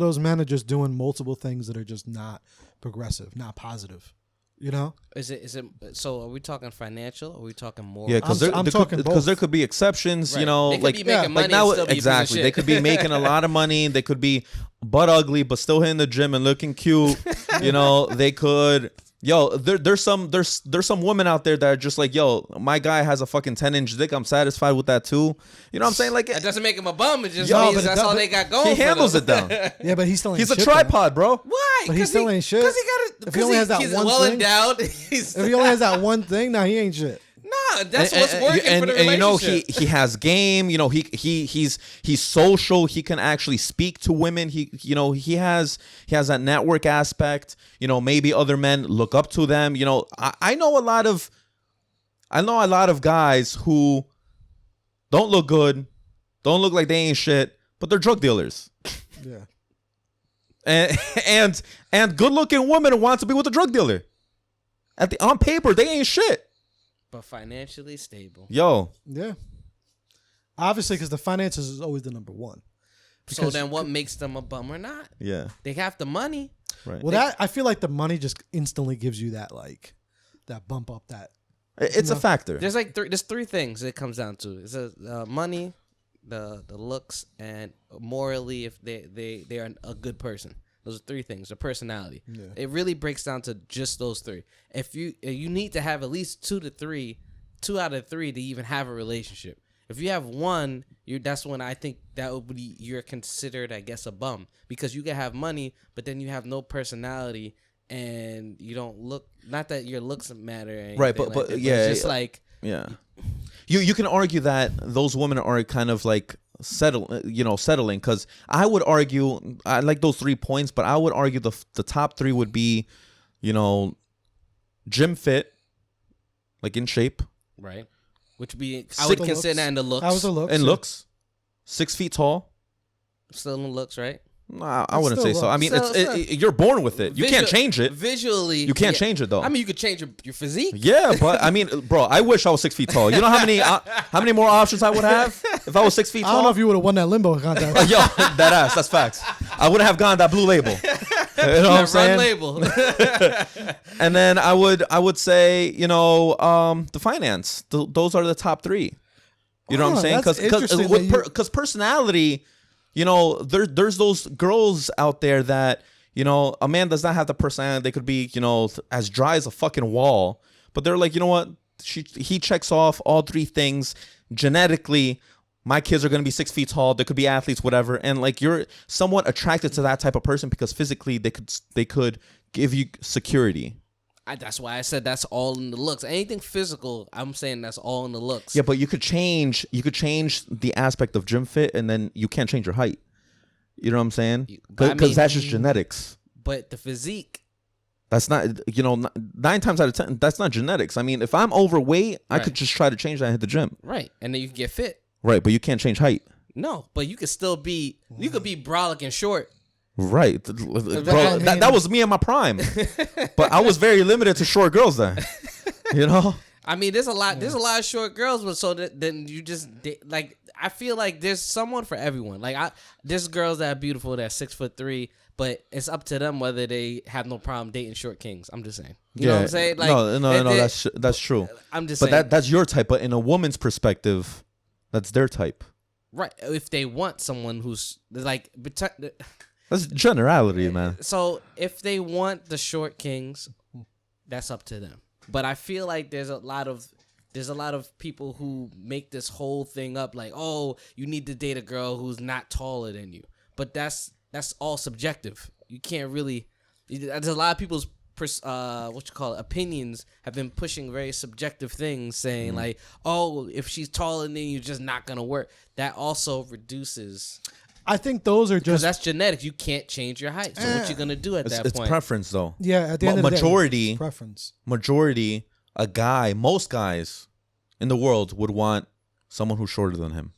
those men are just doing multiple things that are just not progressive, not positive. You know? Is it? So are we talking financial? Or are we talking moral? Yeah, because I'm talking both. there could be exceptions. Right. You know, They could like be making money like now and still be a piece of exactly. They shit. could be making a lot of money. They could be butt ugly, but still hitting the gym and looking cute. You know, they could. Yo, there's some women out there that are just like, yo, my guy has a fucking 10-inch dick. I'm satisfied with that too. You know what I'm saying? Like, That doesn't make him a bum. It just Yo, means but that's that- all but they got going. he for handles them. it down. Yeah, but he still ain't He's a shit, though. tripod, bro. Why? But he still ain't shit. Because he got it. If he only has that he's one well thing- endowed. If he only has that one thing, nah, he ain't shit. Nah, that's what's working for the relationship. And you know, he has game. You know, he's social. He can actually speak to women. He has that network aspect. You know, maybe other men look up to them. You know, I know a lot of guys who don't look good, don't look like they ain't shit, but they're drug dealers. Yeah. And good looking women want to be with a drug dealer. On paper, they ain't shit. But financially stable. Yo. Yeah. Obviously, because the finances is always the number one. So then what makes them a bum or not? Yeah. They have the money. Right. Well, I feel like the money just instantly gives you that, like, that bump up that. It's a factor. There's three things it comes down to. It's money, the looks, and morally if they are a good person. Those are three things. The personality. Yeah. It really breaks down to just those three. If you need to have at least 2 out of 3 to even have a relationship. If you have one, that's when I think that would be you're considered, I guess, a bum, because you can have money, but then you have no personality and you don't look. Not that your looks matter, or anything Right, like but that, yeah, it's just like yeah. You can argue that those women are kind of like settling, because I would argue I like those 3 points, but I would argue the top 3 would be, gym fit, like in shape, right, which be I would consider that in the looks. That was the looks. and yeah. looks, 6 feet tall. Still in the looks, right? Nah, I wouldn't still say so. I mean, Still- you're born with it. You can't change it. Visually, You can't change it though. I mean, you could change your physique. Yeah, but I mean, bro, I wish I was 6 feet tall. You know how many more options I would have if I was 6 feet I tall? don't know if you would have won that limbo contest. Yo, that's facts. I wouldn't have gone that blue label. You know what I'm Run saying? label. And then I would say, the finance. Those are the top 3. You know what I'm saying? That's interesting that you- Because personality, there's those girls out there that, a man does not have the personality. They could be, as dry as a fucking wall, but they're like, you know what? He checks off all 3 things genetically. My kids are going to be 6 feet tall. They could be athletes, whatever. And like, you're somewhat attracted to that type of person because physically they could give you security. That's why I said that's all in the looks. Anything physical, I'm saying that's all in the looks. Yeah, but you could change the aspect of gym fit, and then you can't change your height. You know what I'm saying? But I Because mean- that's just genetics. But the physique, That's not, 9 times out of 10, that's not genetics. I mean, if I'm overweight, I Right. could just try to change that and hit the gym. right, and then you can get fit. Right, but you can't change height. No, but you could still be. You could be brolic and short. Right. Bro, that was me in my prime. But I was very limited to short girls then. I mean, there's a lot of short girls, but then you just like. I feel like there's someone for everyone. Like there's girls that are beautiful that's 6'3", but it's up to them whether they have no problem dating short kings. I'm just saying. You know what I'm saying? Like, no, that's true. I'm just But saying. that's your type. But in a woman's perspective, that's their type. Right. If they want someone who's like. That's generality, man. So if they want the short kings, that's up to them. But I feel like there's a lot of people who make this whole thing up like, oh, you need to date a girl who's not taller than you. But that's all subjective. You can't really. There's a lot of people's opinions have been pushing very subjective things, saying like, oh, if she's taller than you, just not gonna work. That also reduces. I think those are Because just that's genetics. You can't change your height. So what you gonna do at that It's point? preference, though. yeah. At the end of the day, majority, it's preference. most guys in the world would want someone who's shorter than him.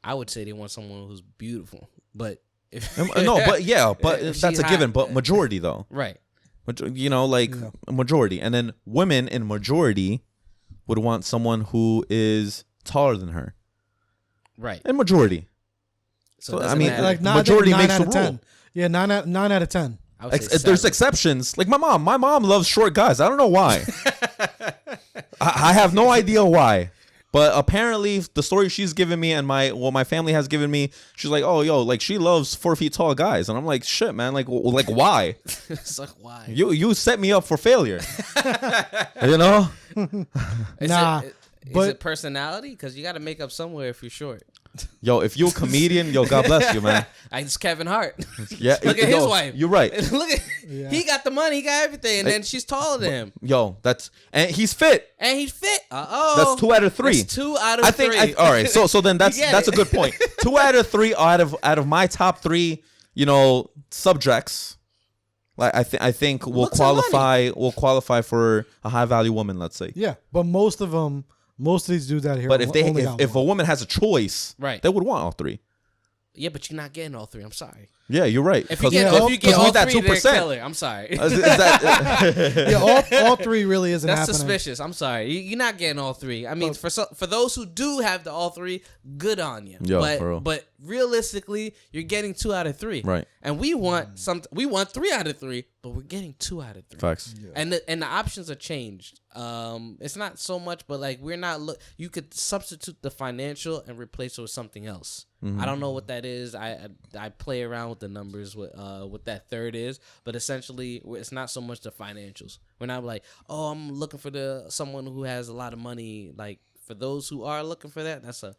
I would say they want someone who's beautiful, but if No, but If that's she's a given. hot, But majority, though, right, majority, and then women in majority would want someone who is taller than her. right. In majority. So I I mean, mean, Like majority nine makes out the of rule. 10. Yeah, nine out of 10. I would say There's 7. exceptions. Like my mom. My mom loves short guys. I don't know why. I have no idea why. But apparently, the story she's given me and my family has given me, she's like, oh, yo, like she loves 4 feet tall guys, and I'm like, shit, man, like why? It's like, why? You set me up for failure. You know? Is it personality? Because you got to make up somewhere if you're short. Yo, if you're a comedian, yo, God bless you, man. It's Kevin Hart. Yeah, Look at his wife. You're right. Look at he got the money, he got everything, and then she's taller than him. Yo, and he's fit. And he's fit. That's 2 out of 3. That's 2 out of 3. All right. So then that's a good point. 2 out of 3 out of my top 3, subjects. Like I think will qualify for a high value woman. Let's say. Yeah, but most of these dudes out here. But if a woman has a choice, right, they would want all 3. Yeah, but you're not getting all 3. I'm sorry. Yeah, you're right. If you get all 3, they're killer. I'm sorry. All 3 really isn't That's happening. suspicious. I'm sorry. You're not getting all 3. I mean, for those who do have the all 3, good on you. Yo, for real. But realistically, you're getting 2 out of 3. Right. And we want 3 out of 3, but we're getting 2 out of 3. Facts. Yeah. And the options are changed. It's not so much, but like we're not you could substitute the financial and replace it with something else. Mm-hmm. I don't know what that is. I play around with the numbers with what that third is, but essentially it's not so much the financials. We're not like, oh, I'm looking for someone who has a lot of money. Like for those who are looking for that, that's a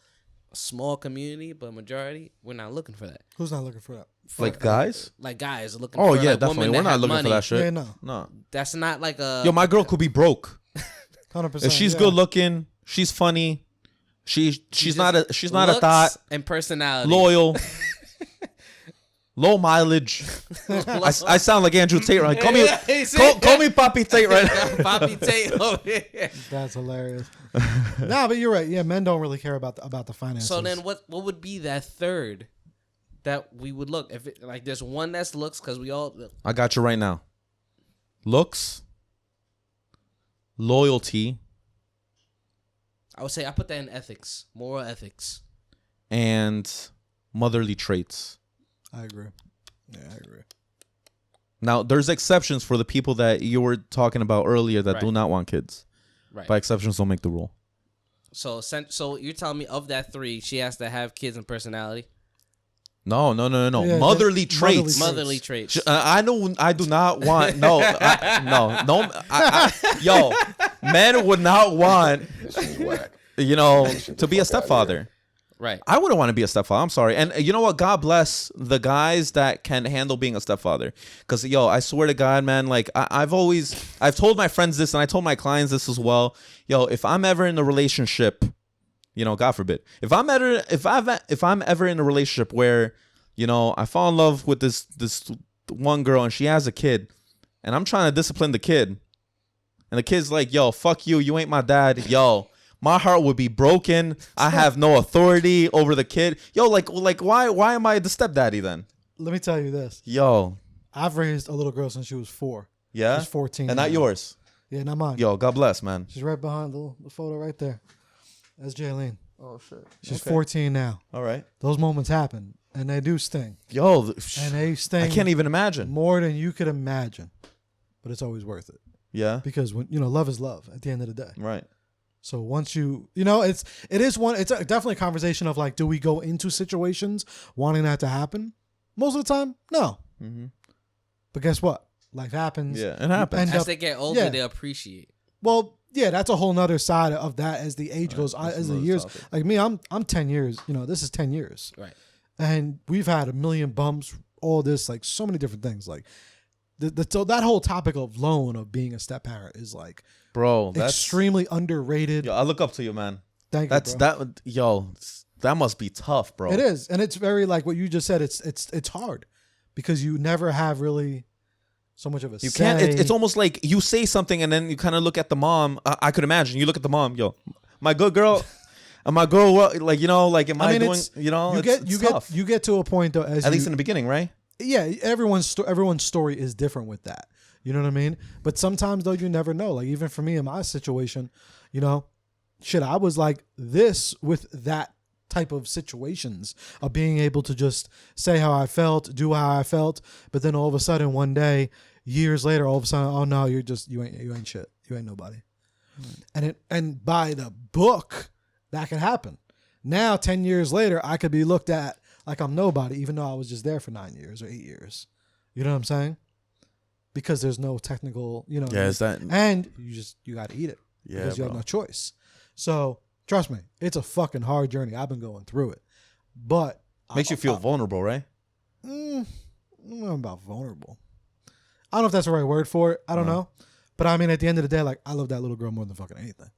small community, but majority we're not looking for that. Who's not looking for that? Like guys? Like guys are looking. Oh for yeah, like definitely. We're not looking money. for that shit. Yeah, no. That's not like a. Yo, my girl could be broke. 100%. If she's good looking, she's funny. She's not a thought and personality. Loyal. Low mileage. I sound like Andrew Tate right. Call me Papi Tate right now. Papi Tate. That's hilarious. Nah, but you're right. Yeah, men don't really care about the finances. So then, what would be that third that we would look if there's one that's looks because we all. I got you right now. Looks. Loyalty. I would say I put that in ethics, moral ethics, and motherly traits. I agree. Yeah, I agree. Now, there's exceptions for the people that you were talking about earlier that do not want kids. Right. But exceptions don't make the rule. So you're telling me of that 3, she has to have kids and personality? No. Yeah, motherly traits. Motherly traits. I know. I do not want. No. Yo, men would not want. To be a stepfather. Right. I wouldn't want to be a stepfather. I'm sorry. And you know what? God bless the guys that can handle being a stepfather. Because, I swear to God, man, like I've told my friends this and I told my clients this as well. Yo, if I'm ever in a relationship, God forbid, if I'm ever in a relationship where, I fall in love with this one girl and she has a kid and I'm trying to discipline the kid and the kid's like, yo, fuck you. You ain't my dad. Yo. My heart would be broken. I have no authority over the kid. Yo, like why am I the stepdaddy then? Let me tell you this. Yo. I've raised a little girl since she was 4. Yeah? She's 14. And now. not yours? Yeah, not mine. Yo, God bless, man. She's right behind the photo right there. That's Jaylene. Oh, shit. She's 14 now. All right. Those moments happen, and they do sting. Yo. And they sting. I can't even imagine. More than you could imagine. But it's always worth it. Yeah? Because, love is love at the end of the day. Right. So once it's definitely a conversation of like, do we go into situations wanting that to happen? Most of the time, no. Mm-hmm. But guess what? Life happens. Yeah, it happens. As they get older, they appreciate. Well, yeah, that's a whole nother side of that as the age goes, as the years. Topic. Like me, I'm 10 years. This is 10 years. Right. And we've had a million bumps, all this, like so many different things. Like so that whole topic of being a step parent is like, bro, that's extremely underrated. Yo, I look up to you, man. Thank you, bro. That must be tough, bro. It is, and it's very like what you just said. It's hard because you never have really so much of a. You say. can't. It's almost like you say something and then you kind of look at the mom. I could imagine you look at the mom. Yo, my good girl. And my girl, like am I doing? You get to a point though, at least in the beginning, right? Yeah, everyone's story is different with that. You know what I mean? But sometimes though, you never know. Like even for me in my situation, I was like this with that type of situations of being able to just say how I felt, do how I felt, but then all of a sudden one day, years later, all of a sudden, oh no, you ain't shit, you ain't nobody. And by the book, that could happen. Now, 10 years later, I could be looked at like I'm nobody, even though I was just there for 9 years or 8 years. You know what I'm saying? Because there's no technical, you know. Yeah, is that? And you got to eat it. Yeah, because you bro. have no choice. So trust me, it's a fucking hard journey. I've been going through it, but Makes you feel vulnerable, right? I don't know about vulnerable. I don't know if that's the right word for it. I don't know, but I mean, at the end of the day, like I love that little girl more than fucking anything.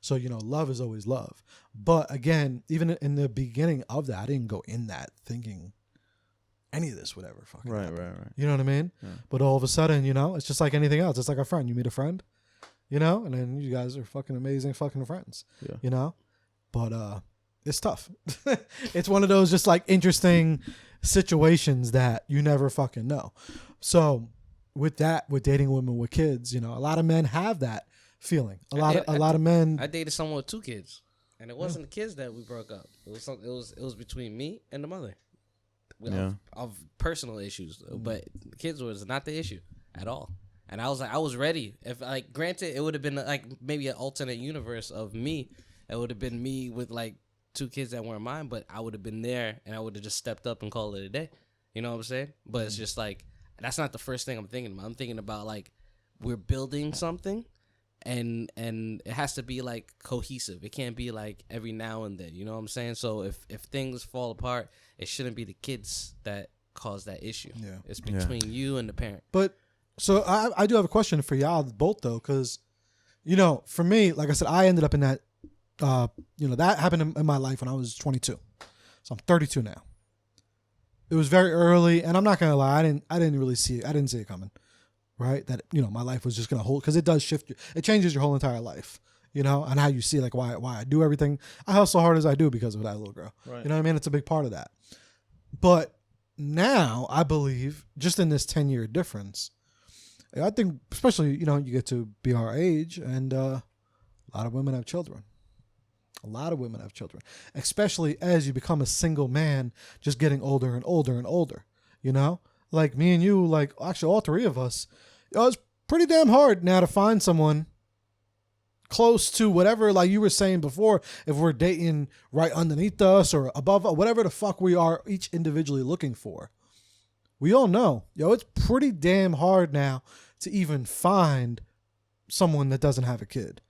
So you know, love is always love. But again, even in the beginning of that, I didn't go in that thinking any of this would ever fucking happen. Right. You know what I mean? Yeah. But all of a sudden, you know, it's just like anything else. It's like a friend. You meet a friend, you know, and then you guys are fucking amazing fucking friends. Yeah. You know? But it's tough. It's one of those just like interesting situations that you never fucking know. So with that, with dating women with kids, you know, a lot of men have that feeling. A lot of men. I dated someone with 2 kids, and it wasn't the kids that we broke up. It was between me and the mother. Of personal issues, but kids was not the issue at all. And I was ready. If like, granted, it would have been like maybe an alternate universe of me. It would have been me with like 2 kids that weren't mine, but I would have been there and I would have just stepped up and called it a day. You know what I'm saying? But it's just like, that's not the first thing I'm thinking about. I'm thinking about like, we're building something, and it has to be like cohesive. It can't be like every now and then. You know what I'm saying? So if things fall apart, it shouldn't be the kids that cause that issue. Yeah. It's between you and the parent. But so I do have a question for y'all both though, because you know, for me, like I said, I ended up in that. You know, that happened in my life when I was 22. So I'm 32 now. It was very early, and I'm not gonna lie, I didn't really see it. I didn't see it coming. Right? That, you know, my life was just gonna hold, because it does shift. It changes your whole entire life. You know, and how you see like why I do everything. I hustle hard as I do because of that little girl. Right. You know what I mean? It's a big part of that. But now I believe, just in this 10-year difference, I think, especially, you know, you get to be our age, and a lot of women have children. A lot of women have children, especially as you become a single man, just getting older and older and older. You know, like me and you, like actually all 3 of us, you know, it's pretty damn hard now to find someone close to whatever, like you were saying before, if we're dating right underneath us or above, whatever the fuck we are each individually looking for. We all know, yo, it's pretty damn hard now to even find someone that doesn't have a kid,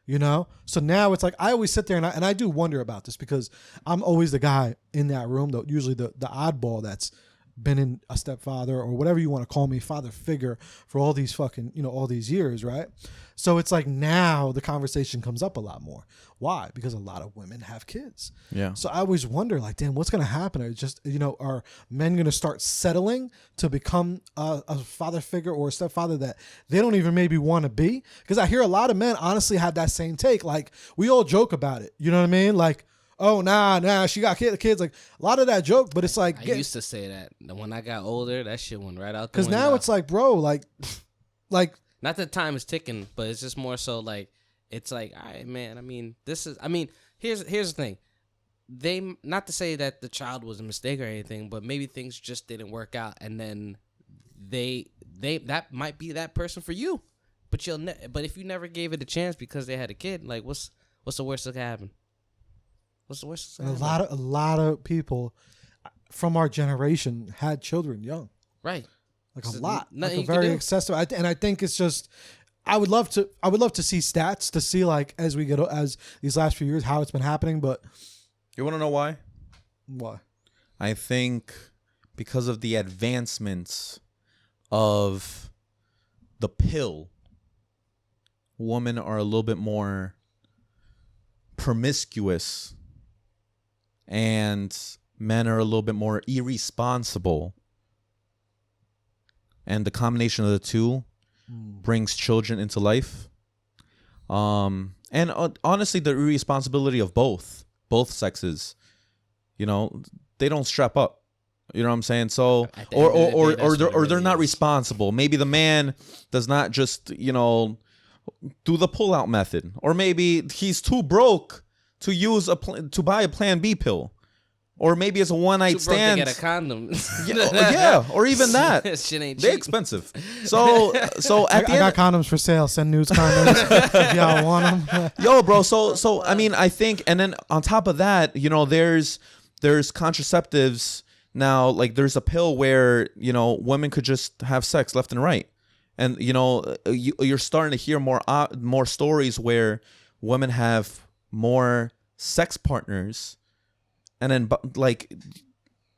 you know? So now it's like, I always sit there and I do wonder about this, because I'm always the guy in that room, though, usually the oddball that's been in a stepfather or whatever you want to call me, father figure, for all these fucking, you know, all these years, right? So it's like now the conversation comes up a lot more. Why? Because a lot of women have kids. Yeah. So I always wonder, like, damn, what's going to happen? Are just, you know, are men going to start settling to become a father figure or a stepfather that they don't even maybe want to be? Because I hear a lot of men honestly have that same take. Like, we all joke about it. You know what I mean? Like, oh, nah, she got kids. Like, a lot of that joke, but it's like... I used to say that. When I got older, that shit went right out the window. Because now it's like, bro, like... Not that time is ticking, but it's just more so like, it's like, all right, man, I mean, here's the thing. They, not to say that the child was a mistake or anything, but maybe things just didn't work out, and then that might be that person for you. But but if you never gave it a chance because they had a kid, like, what's the worst that could happen? What's the worst? A lot of people from our generation had children young, right? Like a lot, like a very excessive. And I think it's just, I would love to see stats to see, like, as these last few years how it's been happening. But you want to know why? Why? I think because of the advancements of the pill, women are a little bit more promiscuous and men are a little bit more irresponsible. And the combination of the two brings children into life. And honestly, the irresponsibility of both sexes, you know, they don't strap up. You know what I'm saying? So, or they're not responsible. Maybe the man does not just, you know, do the pull-out method, or maybe he's too broke to use to buy a Plan B pill, or maybe it's a one night stand. To get a condom. Yeah, or even that. Shit ain't They're cheap. expensive. So at the I end, got condoms for sale. Send news condoms if y'all want them. yo, bro. So I mean, I think, and then on top of that, you know, there's contraceptives now. Like there's a pill where, you know, women could just have sex left and right, and you know, you're starting to hear more stories where women have more sex partners, and then like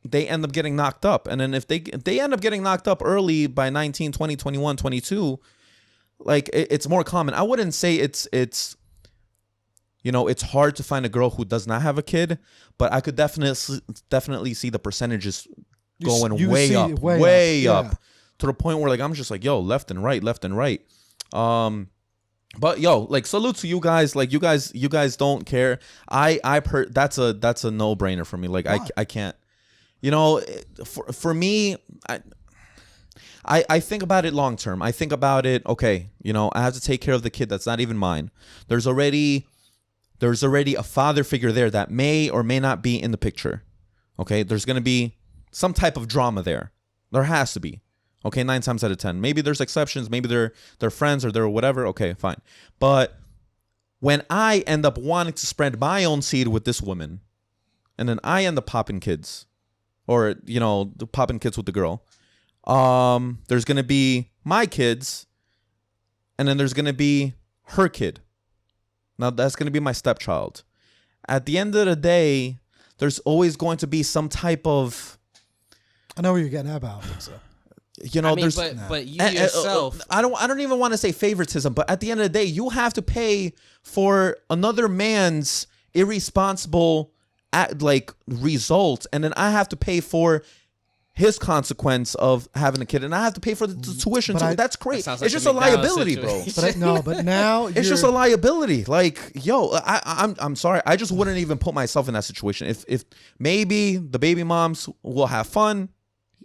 they end up getting knocked up, and then if they end up getting knocked up early by 19, 20, 21, 22, like it's more common. I wouldn't say it's you know, it's hard to find a girl who does not have a kid, but I could definitely see the percentages going way up to the point where like I'm just like, yo, left and right. But yo, like salute to you guys. Like you guys don't care. That's a no-brainer for me. Like I can't. You know, for me, I think about it long term. I think about it, okay, you know, I have to take care of the kid that's not even mine. There's already a father figure there that may or may not be in the picture. Okay? There's going to be some type of drama there. There has to be. Okay, 9 times out of 10. Maybe there's exceptions. Maybe they're friends or they're whatever. Okay, fine. But when I end up wanting to spread my own seed with this woman, and then I end up popping kids, or you know, popping kids with the girl, there's gonna be my kids, and then there's gonna be her kid. Now that's gonna be my stepchild. At the end of the day, there's always going to be some type of. I know where you're getting at, but I don't think so. You know, I mean, but you yourself. I don't even want to say favoritism, but at the end of the day, you have to pay for another man's irresponsible results, and then I have to pay for his consequence of having a kid, and I have to pay for the tuition too. That's crazy. That like it's just a liability, bro. But now it's just a liability. Like, yo, I'm sorry. I just wouldn't even put myself in that situation. If maybe the baby moms will have fun,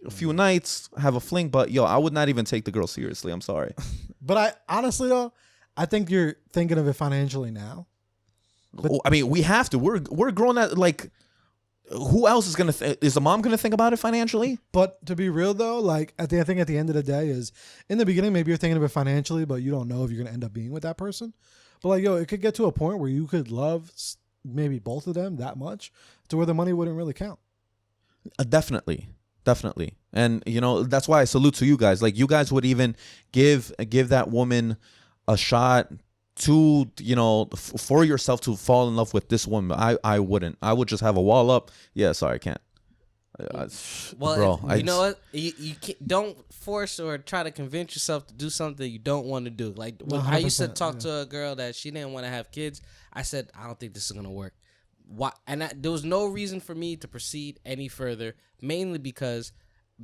a few nights, have a fling, but yo, I would not even take the girl seriously. I'm sorry. But I honestly though, I think you're thinking of it financially now. But, I mean, we have to. We're grown at like. Who else is gonna? Is the mom gonna think about it financially? But to be real though, like I think at the end of the day is in the beginning maybe you're thinking of it financially, but you don't know if you're gonna end up being with that person. But like yo, it could get to a point where you could love maybe both of them that much to where the money wouldn't really count. Definitely. And you know, that's why I salute to you guys. Like you guys would even give that woman a shot to, you know, for yourself to fall in love with this woman. I wouldn't. I would just have a wall up. Yeah, sorry, I can't. Well, bro, you know what? You don't force or try to convince yourself to do something you don't want to do. Like when I used to talk to a girl that she didn't want to have kids, I said, I don't think this is gonna work. Why? And there was no reason for me to proceed any further, mainly because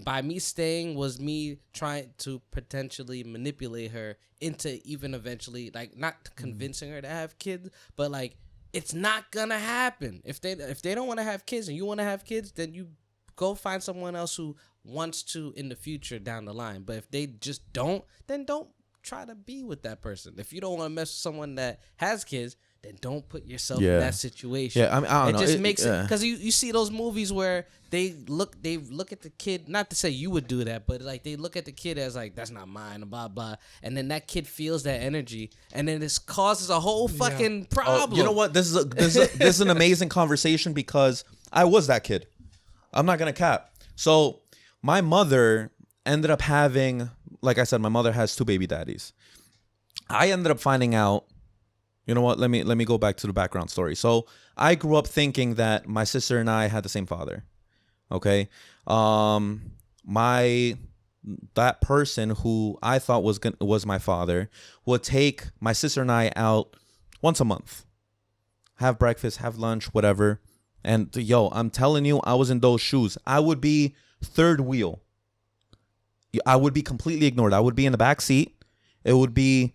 by me staying was me trying to potentially manipulate her into even eventually, like, not convincing her to have kids, but like it's not gonna happen. If they don't want to have kids and you want to have kids, then you go find someone else who wants to in the future down the line. But if they just don't, then don't try to be with that person. If you don't want to mess with someone that has kids, then don't put yourself in that situation. Yeah, I mean, I don't know. It just makes it, because you see those movies where they look at the kid, not to say you would do that, but like they look at the kid as like, that's not mine, blah blah, and then that kid feels that energy, and then this causes a whole fucking problem. You know what? This is an amazing conversation because I was that kid. I'm not gonna cap. So my mother ended up having, like I said, my mother has 2 baby daddies. I ended up finding out. You know what? Let me go back to the background story. So I grew up thinking that my sister and I had the same father. Okay, that person who I thought was my father would take my sister and I out once a month, have breakfast, have lunch, whatever. And yo, I'm telling you, I was in those shoes. I would be third wheel. I would be completely ignored. I would be in the back seat. It would be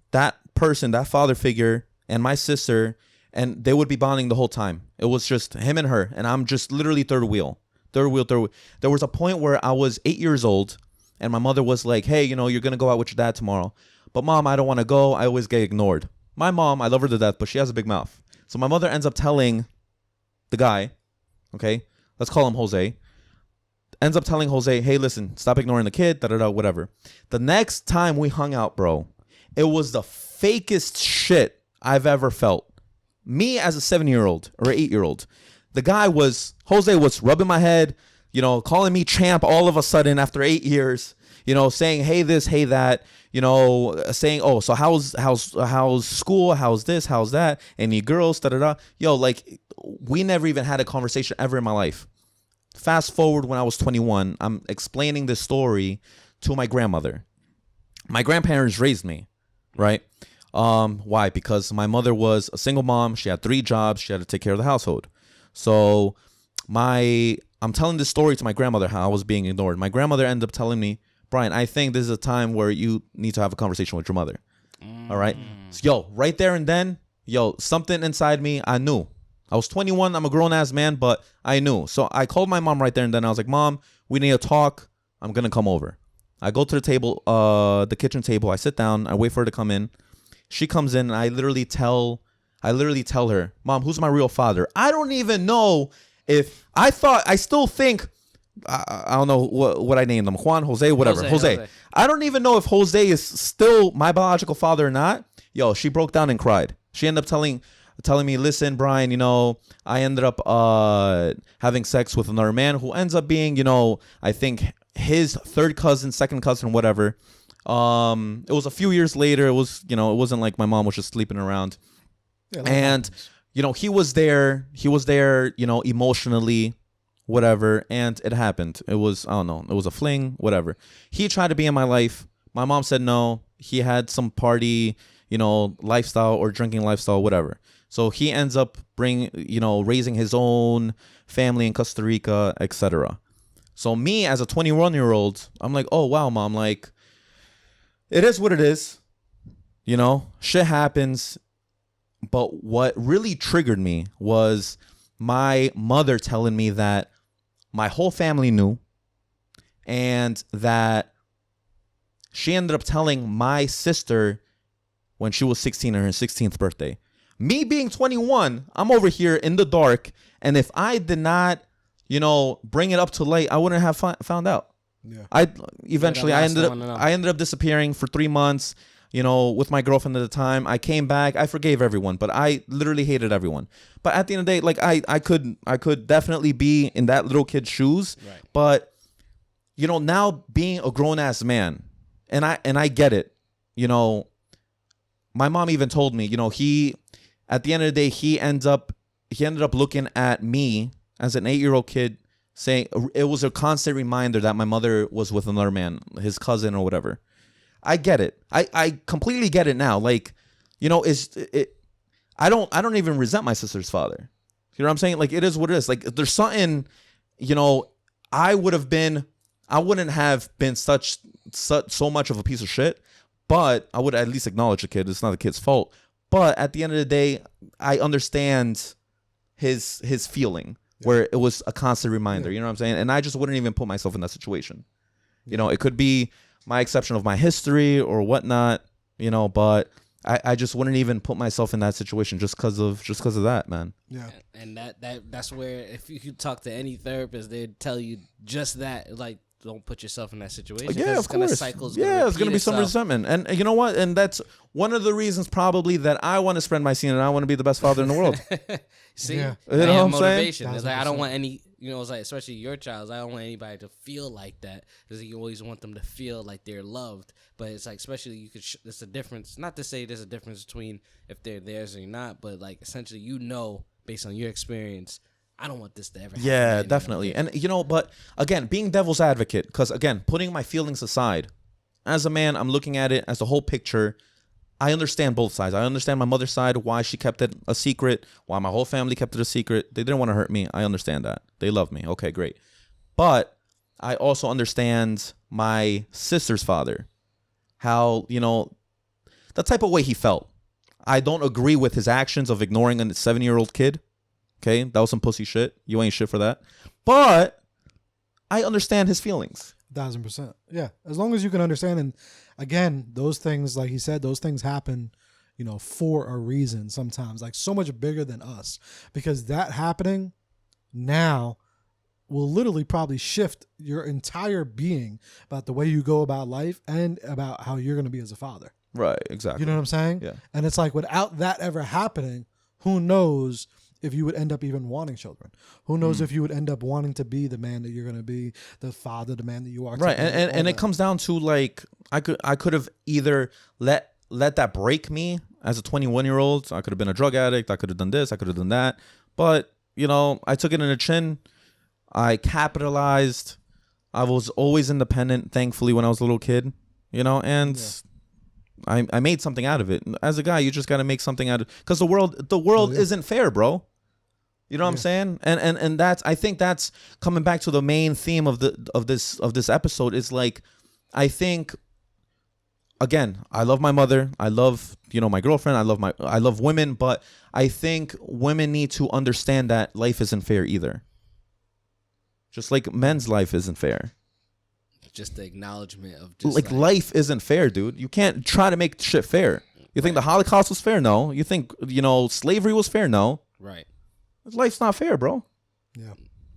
that person, that father figure, and my sister, and they would be bonding the whole time. It was just him and her, and I'm just literally third wheel. There was a point where I was 8 years old, and my mother was like, hey, you know, you're gonna go out with your dad tomorrow. But mom, I don't want to go. I always get ignored. My mom, I love her to death, but she has a big mouth. So my mother ends up telling the guy, okay, let's call him Jose, ends up telling Jose, hey, listen, stop ignoring the kid, da-da-da, whatever. The next time we hung out, bro, it was the fakest shit I've ever felt. Me as a 7-year-old or 8-year-old, Jose was rubbing my head, you know, calling me champ all of a sudden after 8 years, you know, saying, hey, this, hey, that, you know, saying, oh, so how's school? How's this? How's that? Any girls? Da-da-da. Yo, like, we never even had a conversation ever in my life. Fast forward when I was 21, I'm explaining this story to my grandmother. My grandparents raised me, right? Why? Because my mother was a single mom. She had 3 jobs. She had to take care of the household. So I'm telling this story to my grandmother, how I was being ignored. My grandmother ended up telling me, Brian, I think this is a time where you need to have a conversation with your mother. All right? So, yo, right there and then, something inside me, I knew. I was 21. I'm a grown-ass man, but I knew. So I called my mom right there and then. I was like, Mom, we need to talk. I'm going to come over. I go to the table, the kitchen table. I sit down. I wait for her to come in. She comes in, and I literally tell her, Mom, who's my real father? I don't even know if I still think, I don't know what I named him, Juan, Jose, whatever. Jose. I don't even know if Jose is still my biological father or not. Yo, she broke down and cried. She ended up telling me, listen, Brian, you know, I ended up having sex with another man who ends up being, you know, I think his third cousin, second cousin, whatever. It was a few years later. It was, you know, it wasn't like my mom was just sleeping around. Yeah, and, you know, he was there, you know, emotionally, whatever. And it happened. It was, I don't know, it was a fling, whatever. He tried to be in my life. My mom said no. He had some party, you know, lifestyle or drinking lifestyle, whatever. So he ends up raising his own family in Costa Rica, etc. So me as a 21-year-old, I'm like, oh, wow, Mom, like, it is what it is. You know, shit happens. But what really triggered me was my mother telling me that my whole family knew and that she ended up telling my sister when she was 16 on her 16th birthday. Me being 21, I'm over here in the dark. And if I did not, you know, bring it up to light, I wouldn't have found out. Yeah. I ended up disappearing for 3 months, you know, with my girlfriend at the time. I came back. I forgave everyone, but I literally hated everyone. But at the end of the day, like I could definitely be in that little kid's shoes. Right. But, you know, now being a grown ass man, and I get it, you know, my mom even told me, you know, at the end of the day, he ended up looking at me as an 8-year-old kid, saying it was a constant reminder that my mother was with another man, his cousin or whatever. I get it. I completely get it now. Like, you know, I don't even resent my sister's father. You know what I'm saying? Like, it is what it is. Like, there's something, you know, I wouldn't have been so much of a piece of shit, but I would at least acknowledge the kid. It's not the kid's fault. But at the end of the day, I understand his feeling, where it was a constant reminder. You know what I'm saying? And I just wouldn't even put myself in that situation. You know, it could be my exception of my history or whatnot, you know, but I just wouldn't even put myself in that situation just because of that, man. Yeah. And that's where, if you talk to any therapist, they'd tell you just that, like, don't put yourself in that situation. Yeah, of course. It's going to be some resentment. And you know what? And that's one of the reasons probably that I want to spread my seed and I want to be the best father in the world. See? Yeah. You know what I'm motivation. saying? It's like, I don't want any, you know, it's like, especially your child, I don't want anybody to feel like that, because you always want them to feel like they're loved. But it's like, especially you could, there's a difference, not to say there's a difference between if they're theirs or not, but like, essentially, you know, based on your experience, I don't want this to ever happen. Yeah, definitely. And, you know, but again, being devil's advocate, because again, putting my feelings aside, as a man, I'm looking at it as the whole picture. I understand both sides. I understand my mother's side, why she kept it a secret, why my whole family kept it a secret. They didn't want to hurt me. I understand that. They love me. Okay, great. But I also understand my sister's father, how, you know, the type of way he felt. I don't agree with his actions of ignoring a 7-year-old kid. Okay, that was some pussy shit. You ain't shit for that. But I understand his feelings. 1,000%. Yeah, as long as you can understand. And again, those things, like he said, those things happen, for a reason sometimes, like so much bigger than us, because that happening now will literally probably shift your entire being about the way you go about life and about how you're going to be as a father. Right, exactly. You know what I'm saying? Yeah. And it's like, without that ever happening, who knows if you would end up even wanting children? Who knows if you would end up wanting to be the man that you're going to be, the father, the man that you are Right, today, and it comes down to like I could have either let that break me as a 21-year-old. I could have been a drug addict. I could have done this. I could have done that. But I took it in the chin. I capitalized. I was always independent, thankfully, when I was a little kid. And I made something out of it. As a guy, you just got to make something out of it, because the world isn't fair, bro. You know what I'm saying? And I think that's coming back to the main theme of this episode is like, I think, again, I love my mother. I love, my girlfriend. I love women, but I think women need to understand that life isn't fair either. Just like men's life isn't fair. Just the acknowledgement of just like life isn't fair, dude. You can't try to make shit fair. You think the Holocaust was fair? No. You think, slavery was fair? No. Right. Life's not fair, bro. Yeah.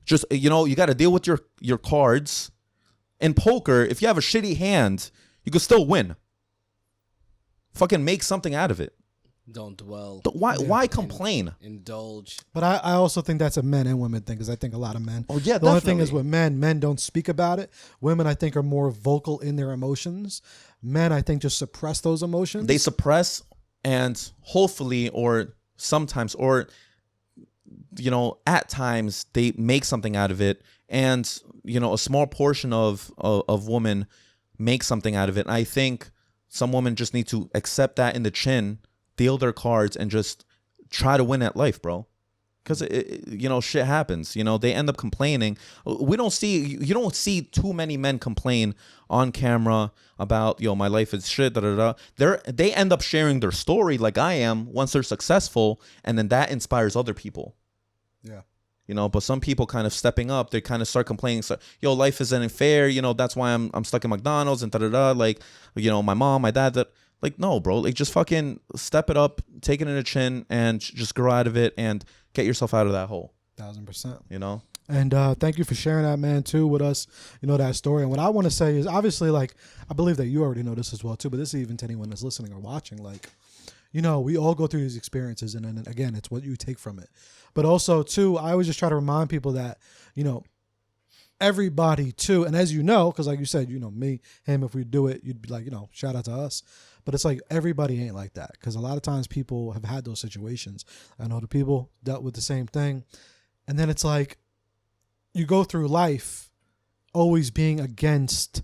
Just, you got to deal with your cards. In poker, if you have a shitty hand, you could still win. Fucking make something out of it. Don't dwell. Why complain? Indulge. But I also think that's a men and women thing, because I think a lot of men. Oh yeah, the only thing is with men don't speak about it. Women, I think, are more vocal in their emotions. Men, I think, just suppress those emotions. They suppress, and hopefully, or sometimes, or at times, they make something out of it, and a small portion of women make something out of it. And I think some women just need to accept that in the chin, deal their cards, and just try to win at life, bro. Because shit happens. They end up complaining. You don't see too many men complain on camera about my life is shit. Da da da. They end up sharing their story like I am once they're successful, and then that inspires other people. Yeah. But some people kind of stepping up, they kind of start complaining. So, life isn't fair. That's why I'm stuck in McDonald's and da da da. Like, my mom, my dad. That, like, no, bro. Like, just fucking step it up, take it in the chin, and just grow out of it and get yourself out of that hole. 1000%. And thank you for sharing that, man, too, with us. That story. And what I want to say is, obviously, like, I believe that you already know this as well too. But this is even to anyone that's listening or watching. Like, we all go through these experiences, and then again, it's what you take from it. But also, too, I always just try to remind people that, everybody, too, and as you know, because like you said, me, him, if we do it, you'd be like, shout out to us. But it's like, everybody ain't like that, because a lot of times people have had those situations. I know the people dealt with the same thing. And then it's like, you go through life always being against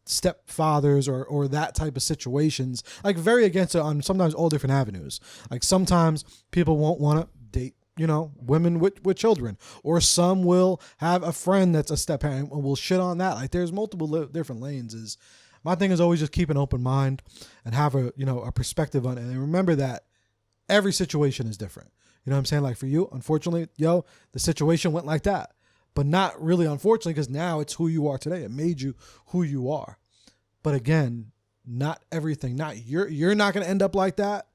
stepfathers or that type of situations, like very against it on sometimes all different avenues. Like sometimes people won't want to date women with children, or some will have a friend that's a step parent and will shit on that. Like there's multiple different lanes. My thing is always just keep an open mind and have a perspective on it, and remember that every situation is different. You know what I'm saying? Like for you, unfortunately, the situation went like that, but not really unfortunately, because now it's who you are today. It made you who you are. But again, not everything. You're not going to end up like that.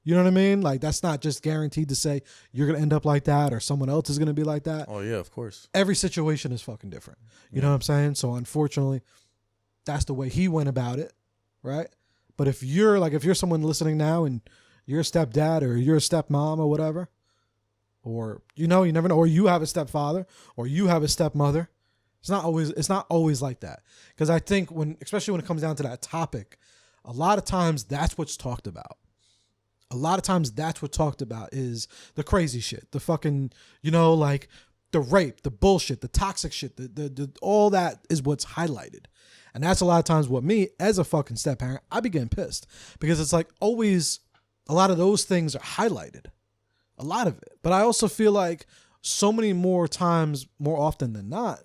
You know what I mean? Like that's not just guaranteed to say you're going to end up like that or someone else is going to be like that. Oh yeah, of course. Every situation is fucking different. You know what I'm saying? So unfortunately, that's the way he went about it, right? But if you're someone listening now and you're a stepdad or you're a stepmom or whatever, or you never know, or you have a stepfather or you have a stepmother, it's not always like that. Because I think especially when it comes down to that topic, a lot of times that's what's talked about. A lot of times that's what's talked about is the crazy shit, the fucking, like the rape, the bullshit, the toxic shit, the all that is what's highlighted. And that's a lot of times what me as a fucking step parent, I be getting pissed, because it's like always a lot of those things are highlighted, a lot of it. But I also feel like so many more times, more often than not,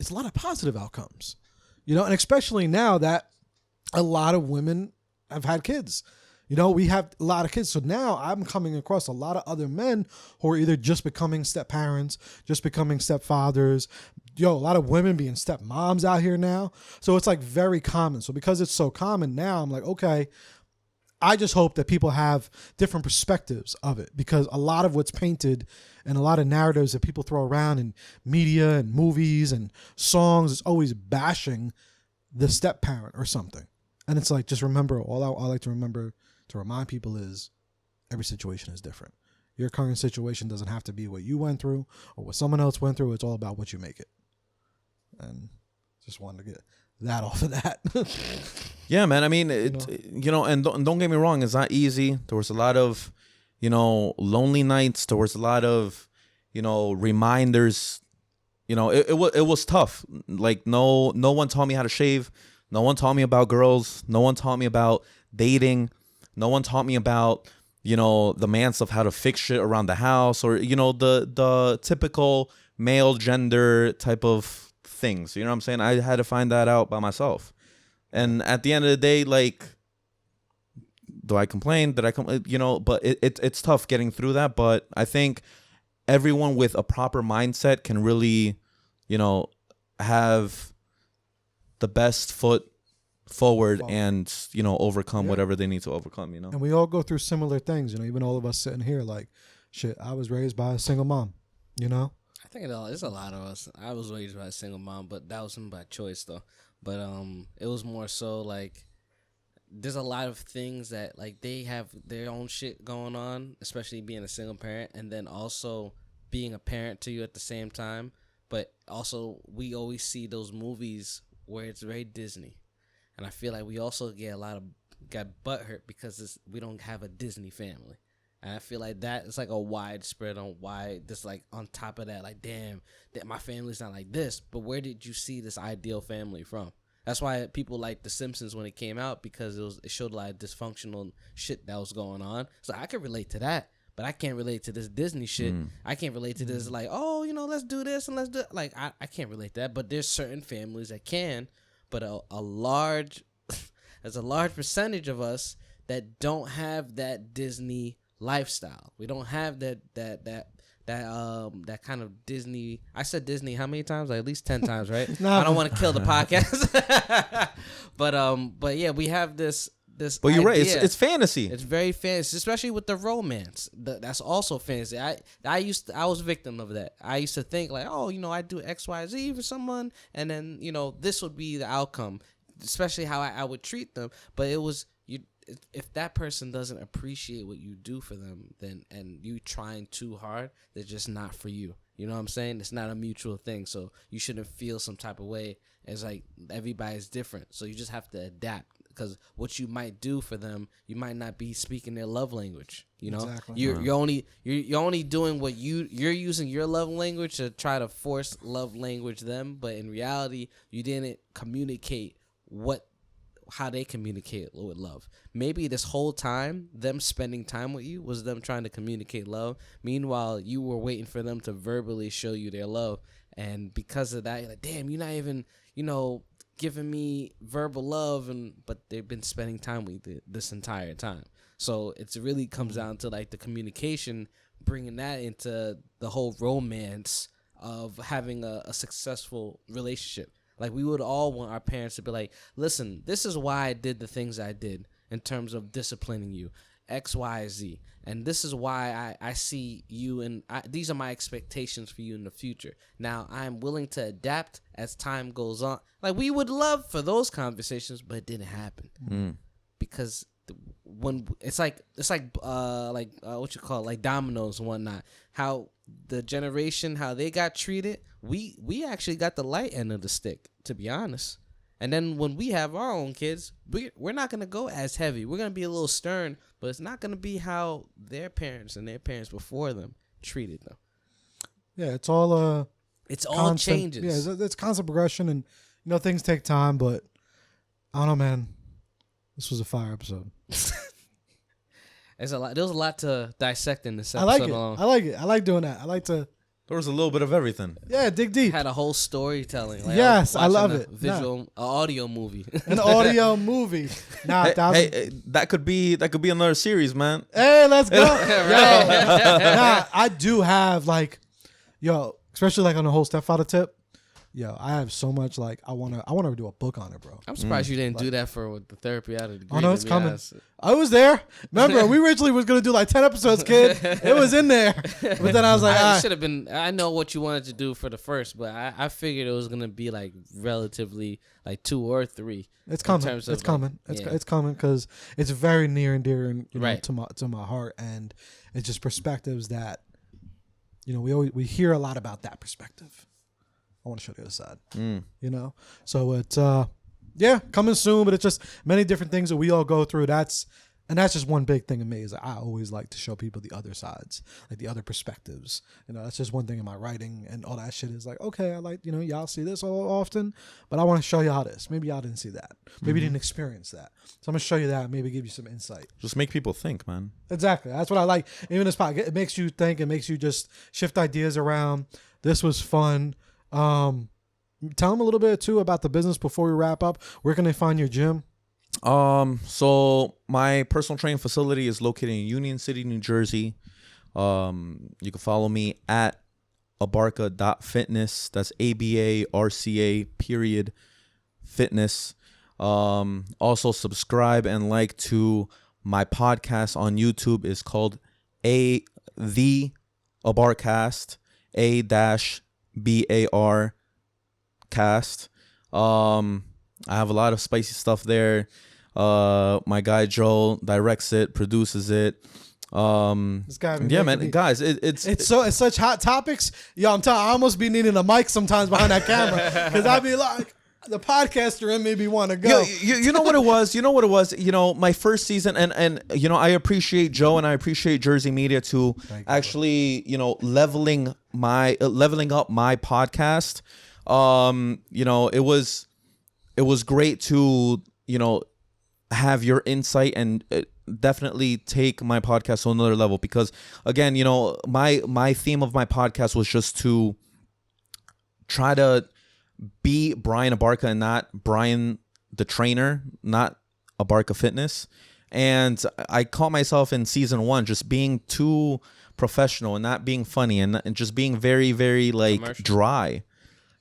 it's a lot of positive outcomes, and especially now that a lot of women have had kids. We have a lot of kids. So now I'm coming across a lot of other men who are either just becoming step parents, just becoming stepfathers. A lot of women being stepmoms out here now. So it's like very common. So because it's so common now, I'm like, okay, I just hope that people have different perspectives of it, because a lot of what's painted and a lot of narratives that people throw around in media and movies and songs is always bashing the step parent or something. And it's like, just remember, all I like to remember to remind people is every situation is different. Your current situation doesn't have to be what you went through or what someone else went through. It's all about what you make it. And just wanted to get that off of that. Yeah, man. I mean, and don't get me wrong, it's not easy. There was a lot of, lonely nights. There was a lot of, reminders. It was tough. Like no one taught me how to shave. No one taught me about girls. No one taught me about dating. No one taught me about, the man stuff, how to fix shit around the house, or, the typical male gender type of things. You know what I'm saying? I had to find that out by myself. And at the end of the day, like, do I complain? Did I but it's tough getting through that. But I think everyone with a proper mindset can really, have the best foot forward and, overcome whatever they need to overcome, And we all go through similar things, even all of us sitting here, like, shit, I was raised by a single mom, I think there's a lot of us. I was raised by a single mom, but that wasn't by choice though. But it was more so like there's a lot of things that like they have their own shit going on, especially being a single parent and then also being a parent to you at the same time. But also we always see those movies where it's very Disney. And I feel like we also got butthurt because we don't have a Disney family. And I feel like that is like a widespread on why this, like, on top of that, like, damn, that my family's not like this. But where did you see this ideal family from? That's why people like The Simpsons when it came out, because it showed a lot of dysfunctional shit that was going on. So I could relate to that, but I can't relate to this Disney shit. I can't relate to this, like, oh, let's do this and let's do it. Like, I can't relate to that. But there's certain families that can, but there's a large percentage of us that don't have that Disney lifestyle. We don't have that kind of Disney. I said Disney how many times? Like at least 10 times, right? I don't want to kill the podcast. but yeah, we have this. But you're right. It's fantasy. It's very fantasy, especially with the romance. That's also fantasy. I was a victim of that. I used to think like, oh, I do X, Y, Z for someone, and then this would be the outcome. Especially how I would treat them. But it was if that person doesn't appreciate what you do for them, then and you trying too hard, they're just not for you. You know what I'm saying? It's not a mutual thing. So you shouldn't feel some type of way. It's like everybody's different. So you just have to adapt, because what you might do for them, you might not be speaking their love language. Exactly. You're only doing what you're using your love language to try to force love language them, but in reality, you didn't communicate how they communicate with love. Maybe this whole time, them spending time with you was them trying to communicate love. Meanwhile, you were waiting for them to verbally show you their love. And because of that, you're like, damn, you're not even, giving me verbal love. But they've been spending time with you this entire time. So it really comes down to like the communication, bringing that into the whole romance of having a successful relationship. Like, we would all want our parents to be like, listen, this is why I did the things I did in terms of disciplining you, X, Y, Z. And this is why I see you, and these are my expectations for you in the future. Now, I'm willing to adapt as time goes on. Like, we would love for those conversations, but it didn't happen. Because when it's like what you call it, like dominoes and whatnot, how the generation, how they got treated, we actually got the light end of the stick, to be honest. And then when we have our own kids, we're not going to go as heavy. We're going to be a little stern, but it's not going to be how their parents and their parents before them treated them. Yeah, it's all all changes. Yeah, it's constant progression, and things take time, but I don't know, man. This was a fire episode. There's a lot to dissect in this I episode like it. alone. I like it. I like doing that. I like to. There was a little bit of everything. Yeah, dig deep. Had a whole storytelling. Like, yes, I love it. Audio movie. An audio movie. Nah, that could be another series, man. Hey, let's go. Nah, I do have especially like on the whole stepfather tip. Yo, I have so much like I wanna do a book on it, bro. I'm surprised you didn't do that for the therapy out of the degree. Oh no, it's coming. I was there. Remember, we originally was gonna do like 10 episodes, kid. It was in there, but then I was like, I should have been. I know what you wanted to do for the first, but I figured it was gonna be like relatively like 2 or 3. It's coming. It's coming. It's coming because it's very near and dear and to my heart, and it's just perspectives that we hear a lot about that perspective. I want to show the other side, so it's coming soon, but it's just many different things that we all go through. That's just one big thing of me is I always like to show people the other sides, like the other perspectives. That's just one thing in my writing and all that shit is like, okay, I like, y'all see this all often, but I want to show y'all this. Maybe y'all didn't see that. Maybe you didn't experience that. So I'm going to show you that, maybe give you some insight. Just make people think, man. Exactly. That's what I like. Even this podcast, it makes you think. It makes you just shift ideas around. This was fun. Tell them a little bit too about the business before we wrap up. Where can they find your gym? So my personal training facility is located in Union City, New Jersey. You can follow me at abarca.fitness. That's ABARCA.fitness. Also subscribe and like to my podcast on YouTube. It's called The Abarcast, A-BAR cast. I have a lot of spicy stuff there. My guy Joel directs it, produces it. This guy, man, guys, it's such hot topics. Yo, I'm telling, I almost be needing a mic sometimes behind that camera because I'd be like, the podcaster in me be want to go. You know what it was. My first season, and I appreciate Joe and I appreciate Jersey Media to actually leveling up my podcast. It was great to have your insight and definitely take my podcast to another level because again my theme of my podcast was just to try to be Brian Abarca and not Brian the trainer, not Abarca Fitness. And I caught myself in season 1 just being too professional and not being funny and just being very, very like commercial. Dry.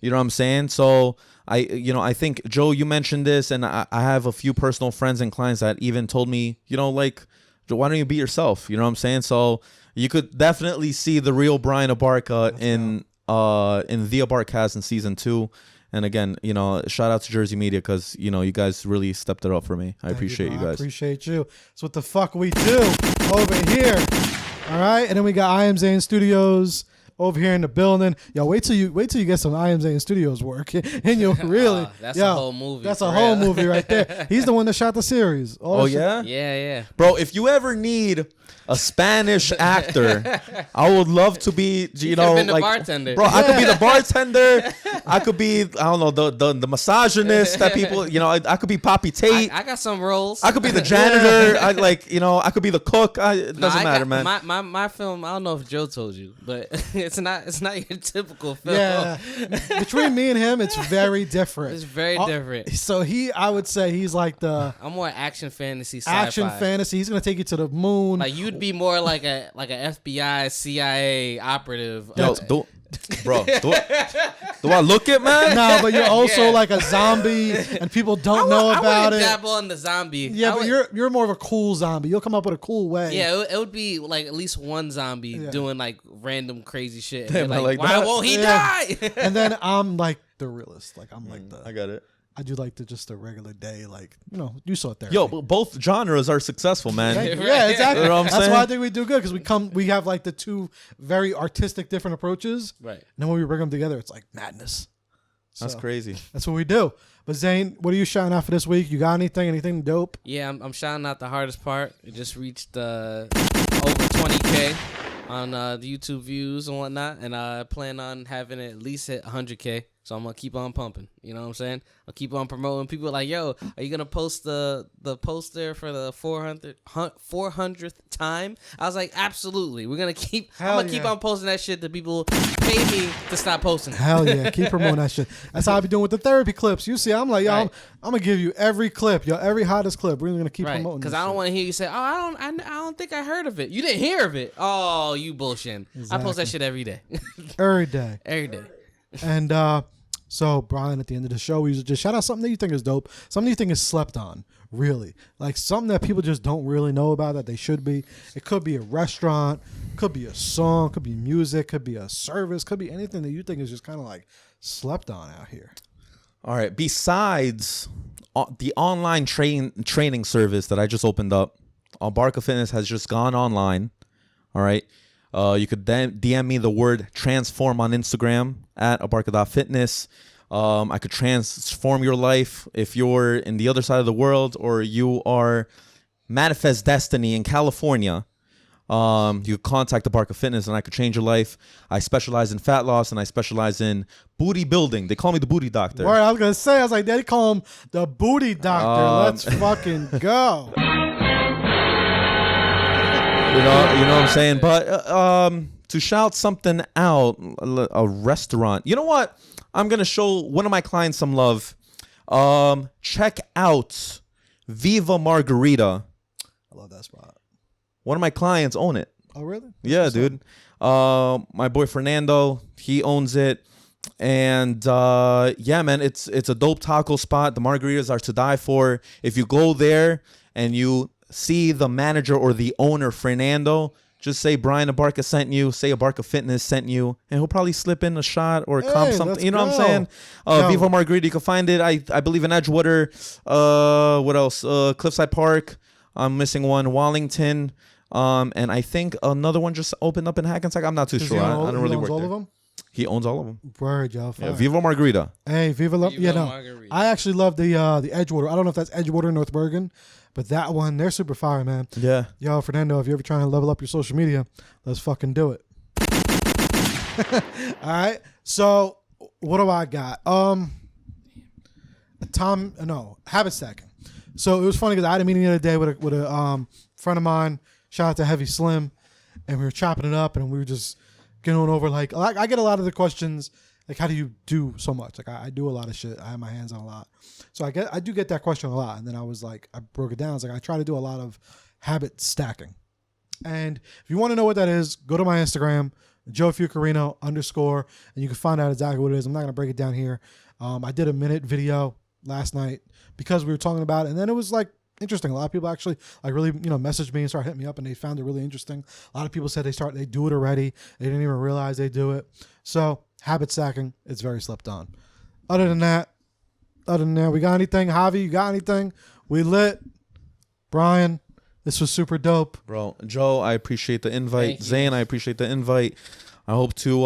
You know what I'm saying? So I think Joe, you mentioned this, and I have a few personal friends and clients that even told me, like, why don't you be yourself? You know what I'm saying? So you could definitely see the real Brian Abarca in the Abarcast in season 2. And again, shout out to Jersey Media because you guys really stepped it up for me. I appreciate you guys. I appreciate you. It's what the fuck we do over here. All right, and then we got I Am Zane Studios over here in the building. Yo, wait till you get some I Am Zane Studios work, and you'll really that's a whole movie. That's a whole movie right there. He's the one that shot the series. Yeah, bro. If you ever need a Spanish actor, I would love to be. You know, like the bartender, bro. I could be the bartender. I could be, I don't know, the misogynist that people. I could be Poppy Tate. I got some roles. I could be the janitor. I could be the cook. It doesn't matter, man. My film. I don't know if Joe told you, but it's not your typical film. Yeah, between me and him, it's very different. It's very different. So I would say he's like I'm more action fantasy. Action fantasy. He's gonna take you to the moon. Like you'd be more like a FBI, CIA operative. Yo, bro, do I look it, man? No, but you're also like a zombie, and people don't know about it. Dabble on the zombie. Yeah, but you're more of a cool zombie. You'll come up with a cool way. Yeah, it would be like at least one zombie doing like random crazy shit. Damn, like, why won't he die? And then I'm like the realist. Like I'm like the. I got it. I do like just a regular day, like you saw therapy. Yo, both genres are successful, man. Yeah, exactly. You know That's why I think we do good because we have like the two very artistic different approaches. Right. And then when we bring them together, it's like madness. That's crazy. That's what we do. But Zane, what are you shouting out for this week? You got anything? Anything dope? Yeah, I'm shouting out the hardest part. It just reached over 20K on the YouTube views and whatnot, and I plan on having it at least hit 100K. So I'm gonna keep on pumping. You know what I'm saying? I'll keep on promoting. People are like, yo, are you gonna post the poster for the 400th time? I was like, absolutely. We're gonna keep. I'm gonna keep on posting that shit that people pay me to stop posting. Hell yeah, keep promoting that shit. That's how I be doing with the therapy clips. You see, I'm like, yo, I'm gonna give you every clip, every hottest clip. We're gonna keep promoting. Because I don't want to hear you say, oh, I don't think I heard of it. You didn't hear of it. Oh, you bullshit. Exactly. I post that shit every day. Every day. Every day. And So, Brian, at the end of the show, we just shout out something that you think is dope, something you think is slept on, really. Like something that people just don't really know about that they should be. It could be a restaurant, could be a song, could be music, could be a service, could be anything that you think is just kind of like slept on out here. All right. Besides the online training service that I just opened up, Abarca Fitness has just gone online. All right. You could then DM me the word transform on Instagram at abarca.fitness. I could transform your life if you're in the other side of the world or you are manifest destiny in California. You could contact Abarca Fitness and I could change your life. I specialize in fat loss and I specialize in booty building. They call me the booty doctor. Word, I was going to say, I was like, they call him the booty doctor. Let's fucking go. You know what I'm saying? But to shout something out, a restaurant. You know what? I'm going to show one of my clients some love. Check out Viva Margarita. I love that spot. One of my clients own it. Oh, really? Yeah, dude. My boy Fernando, he owns it. And yeah, man, it's a dope taco spot. The margaritas are to die for. If you go there and you see the manager or the owner, Fernando, just say Brian Abarca sent you, say Abarca Fitness sent you, and he'll probably slip in a shot or comp something. You know what I'm saying? Viva Margarita, you can find it. I believe in Edgewater. What else? Cliffside Park. I'm missing one. Wallington. And I think another one just opened up in Hackensack. I'm not too sure. I don't really work all there. Of them? He owns all of them. Word, y'all. Yeah, Viva Margarita. Hey, Viva Margarita. I actually love the Edgewater. I don't know if that's Edgewater, North Bergen, but that one, they're super fire, man. Yeah. Yo, Fernando, if you're ever trying to level up your social media, let's fucking do it. All right. So, what do I got? Habit stacking. So it was funny because I had a meeting the other day with a friend of mine. Shout out to Heavy Slim, and we were chopping it up, and we were just going over like I get a lot of the questions like, how do you do so much? Like I do a lot of shit. I have my hands on a lot, so I do get that question a lot. And then I was like, I broke it down. I was like, I try to do a lot of habit stacking. And if you want to know what that is, go to my Instagram, JoeFucarino_, and you can find out exactly what it is. I'm not gonna break it down here. I did a minute video last night because we were talking about it, and then it was like interesting. A lot of people actually like really, messaged me and started hitting me up, and they found it really interesting. A lot of people said they do it already. They didn't even realize they do it. So habit stacking, it's very slept on. Other than that, we got anything? Javi, you got anything? We lit. Brian, this was super dope. Bro, Joe, I appreciate the invite. Thank you. Zane, I appreciate the invite. I hope to,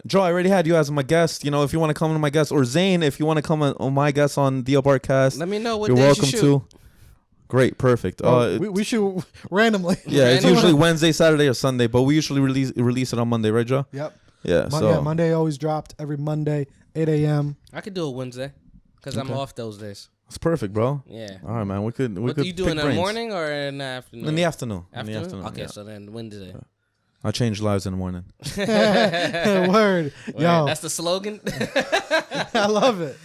Joe, I already had you as my guest. If you want to come on my guest, or Zane, if you want to come on my guest on the Abarcast, Let me know what you're days welcome you shoot. to. Great, perfect. We shoot randomly. Yeah, it's Randomly. usually Wednesday, Saturday, or Sunday, but we usually release it on Monday, right, Joe? Yep. Yeah, so Monday always dropped every Monday, 8 a.m. I could do it Wednesday because I'm off those days. it's perfect, bro. Yeah. All right, man. We could. What do you do pick in the brains. morning or in the afternoon? In the afternoon. Afternoon? In the afternoon. Okay, yeah. so then Wednesday. I change lives in the morning. Word. Yo, That's the slogan. I love it.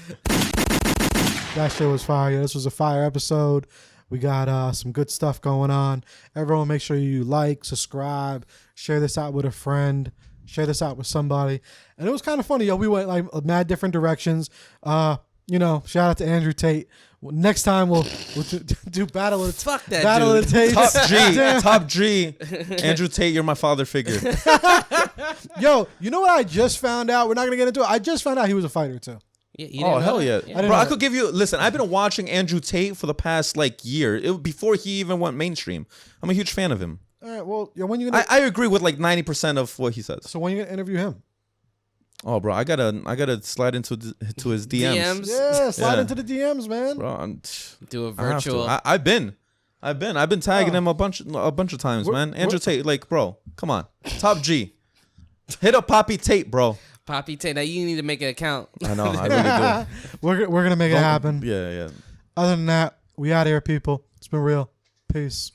That shit was fire. This was a fire episode. We got some good stuff going on. Everyone, make sure you like, subscribe, share this out with a friend, share this out with somebody. And it was kind of funny. Yo, we went like mad different directions. Shout out to Andrew Tate. Next time we'll do Battle of Fuck that Battle dude. of the Tates. Top G. Andrew Tate, you're my father figure. Yo, you know what I just found out? We're not gonna get into it. I just found out he was a fighter too. Yeah, you Oh didn't hell know yeah, that? bro! I could give you. Listen, I've been watching Andrew Tate for the past year. Before he even went mainstream. I'm a huge fan of him. All right. Well, when you gonna? I agree with 90% of what he says. So when you gonna interview him? Oh, bro, I gotta slide into his DMs. DMs? Yeah, slide Yeah. into the DMs, man. Bro. Do a I have to. virtual. I've been tagging him a bunch of times, man. Andrew Tate, bro, come on, Top G, hit up Poppy Tate, bro. Poppy Tate. Now you need to make an account. I know, I really do. We're gonna make it happen. Yeah. Other than that, we out here, people. It's been real. Peace.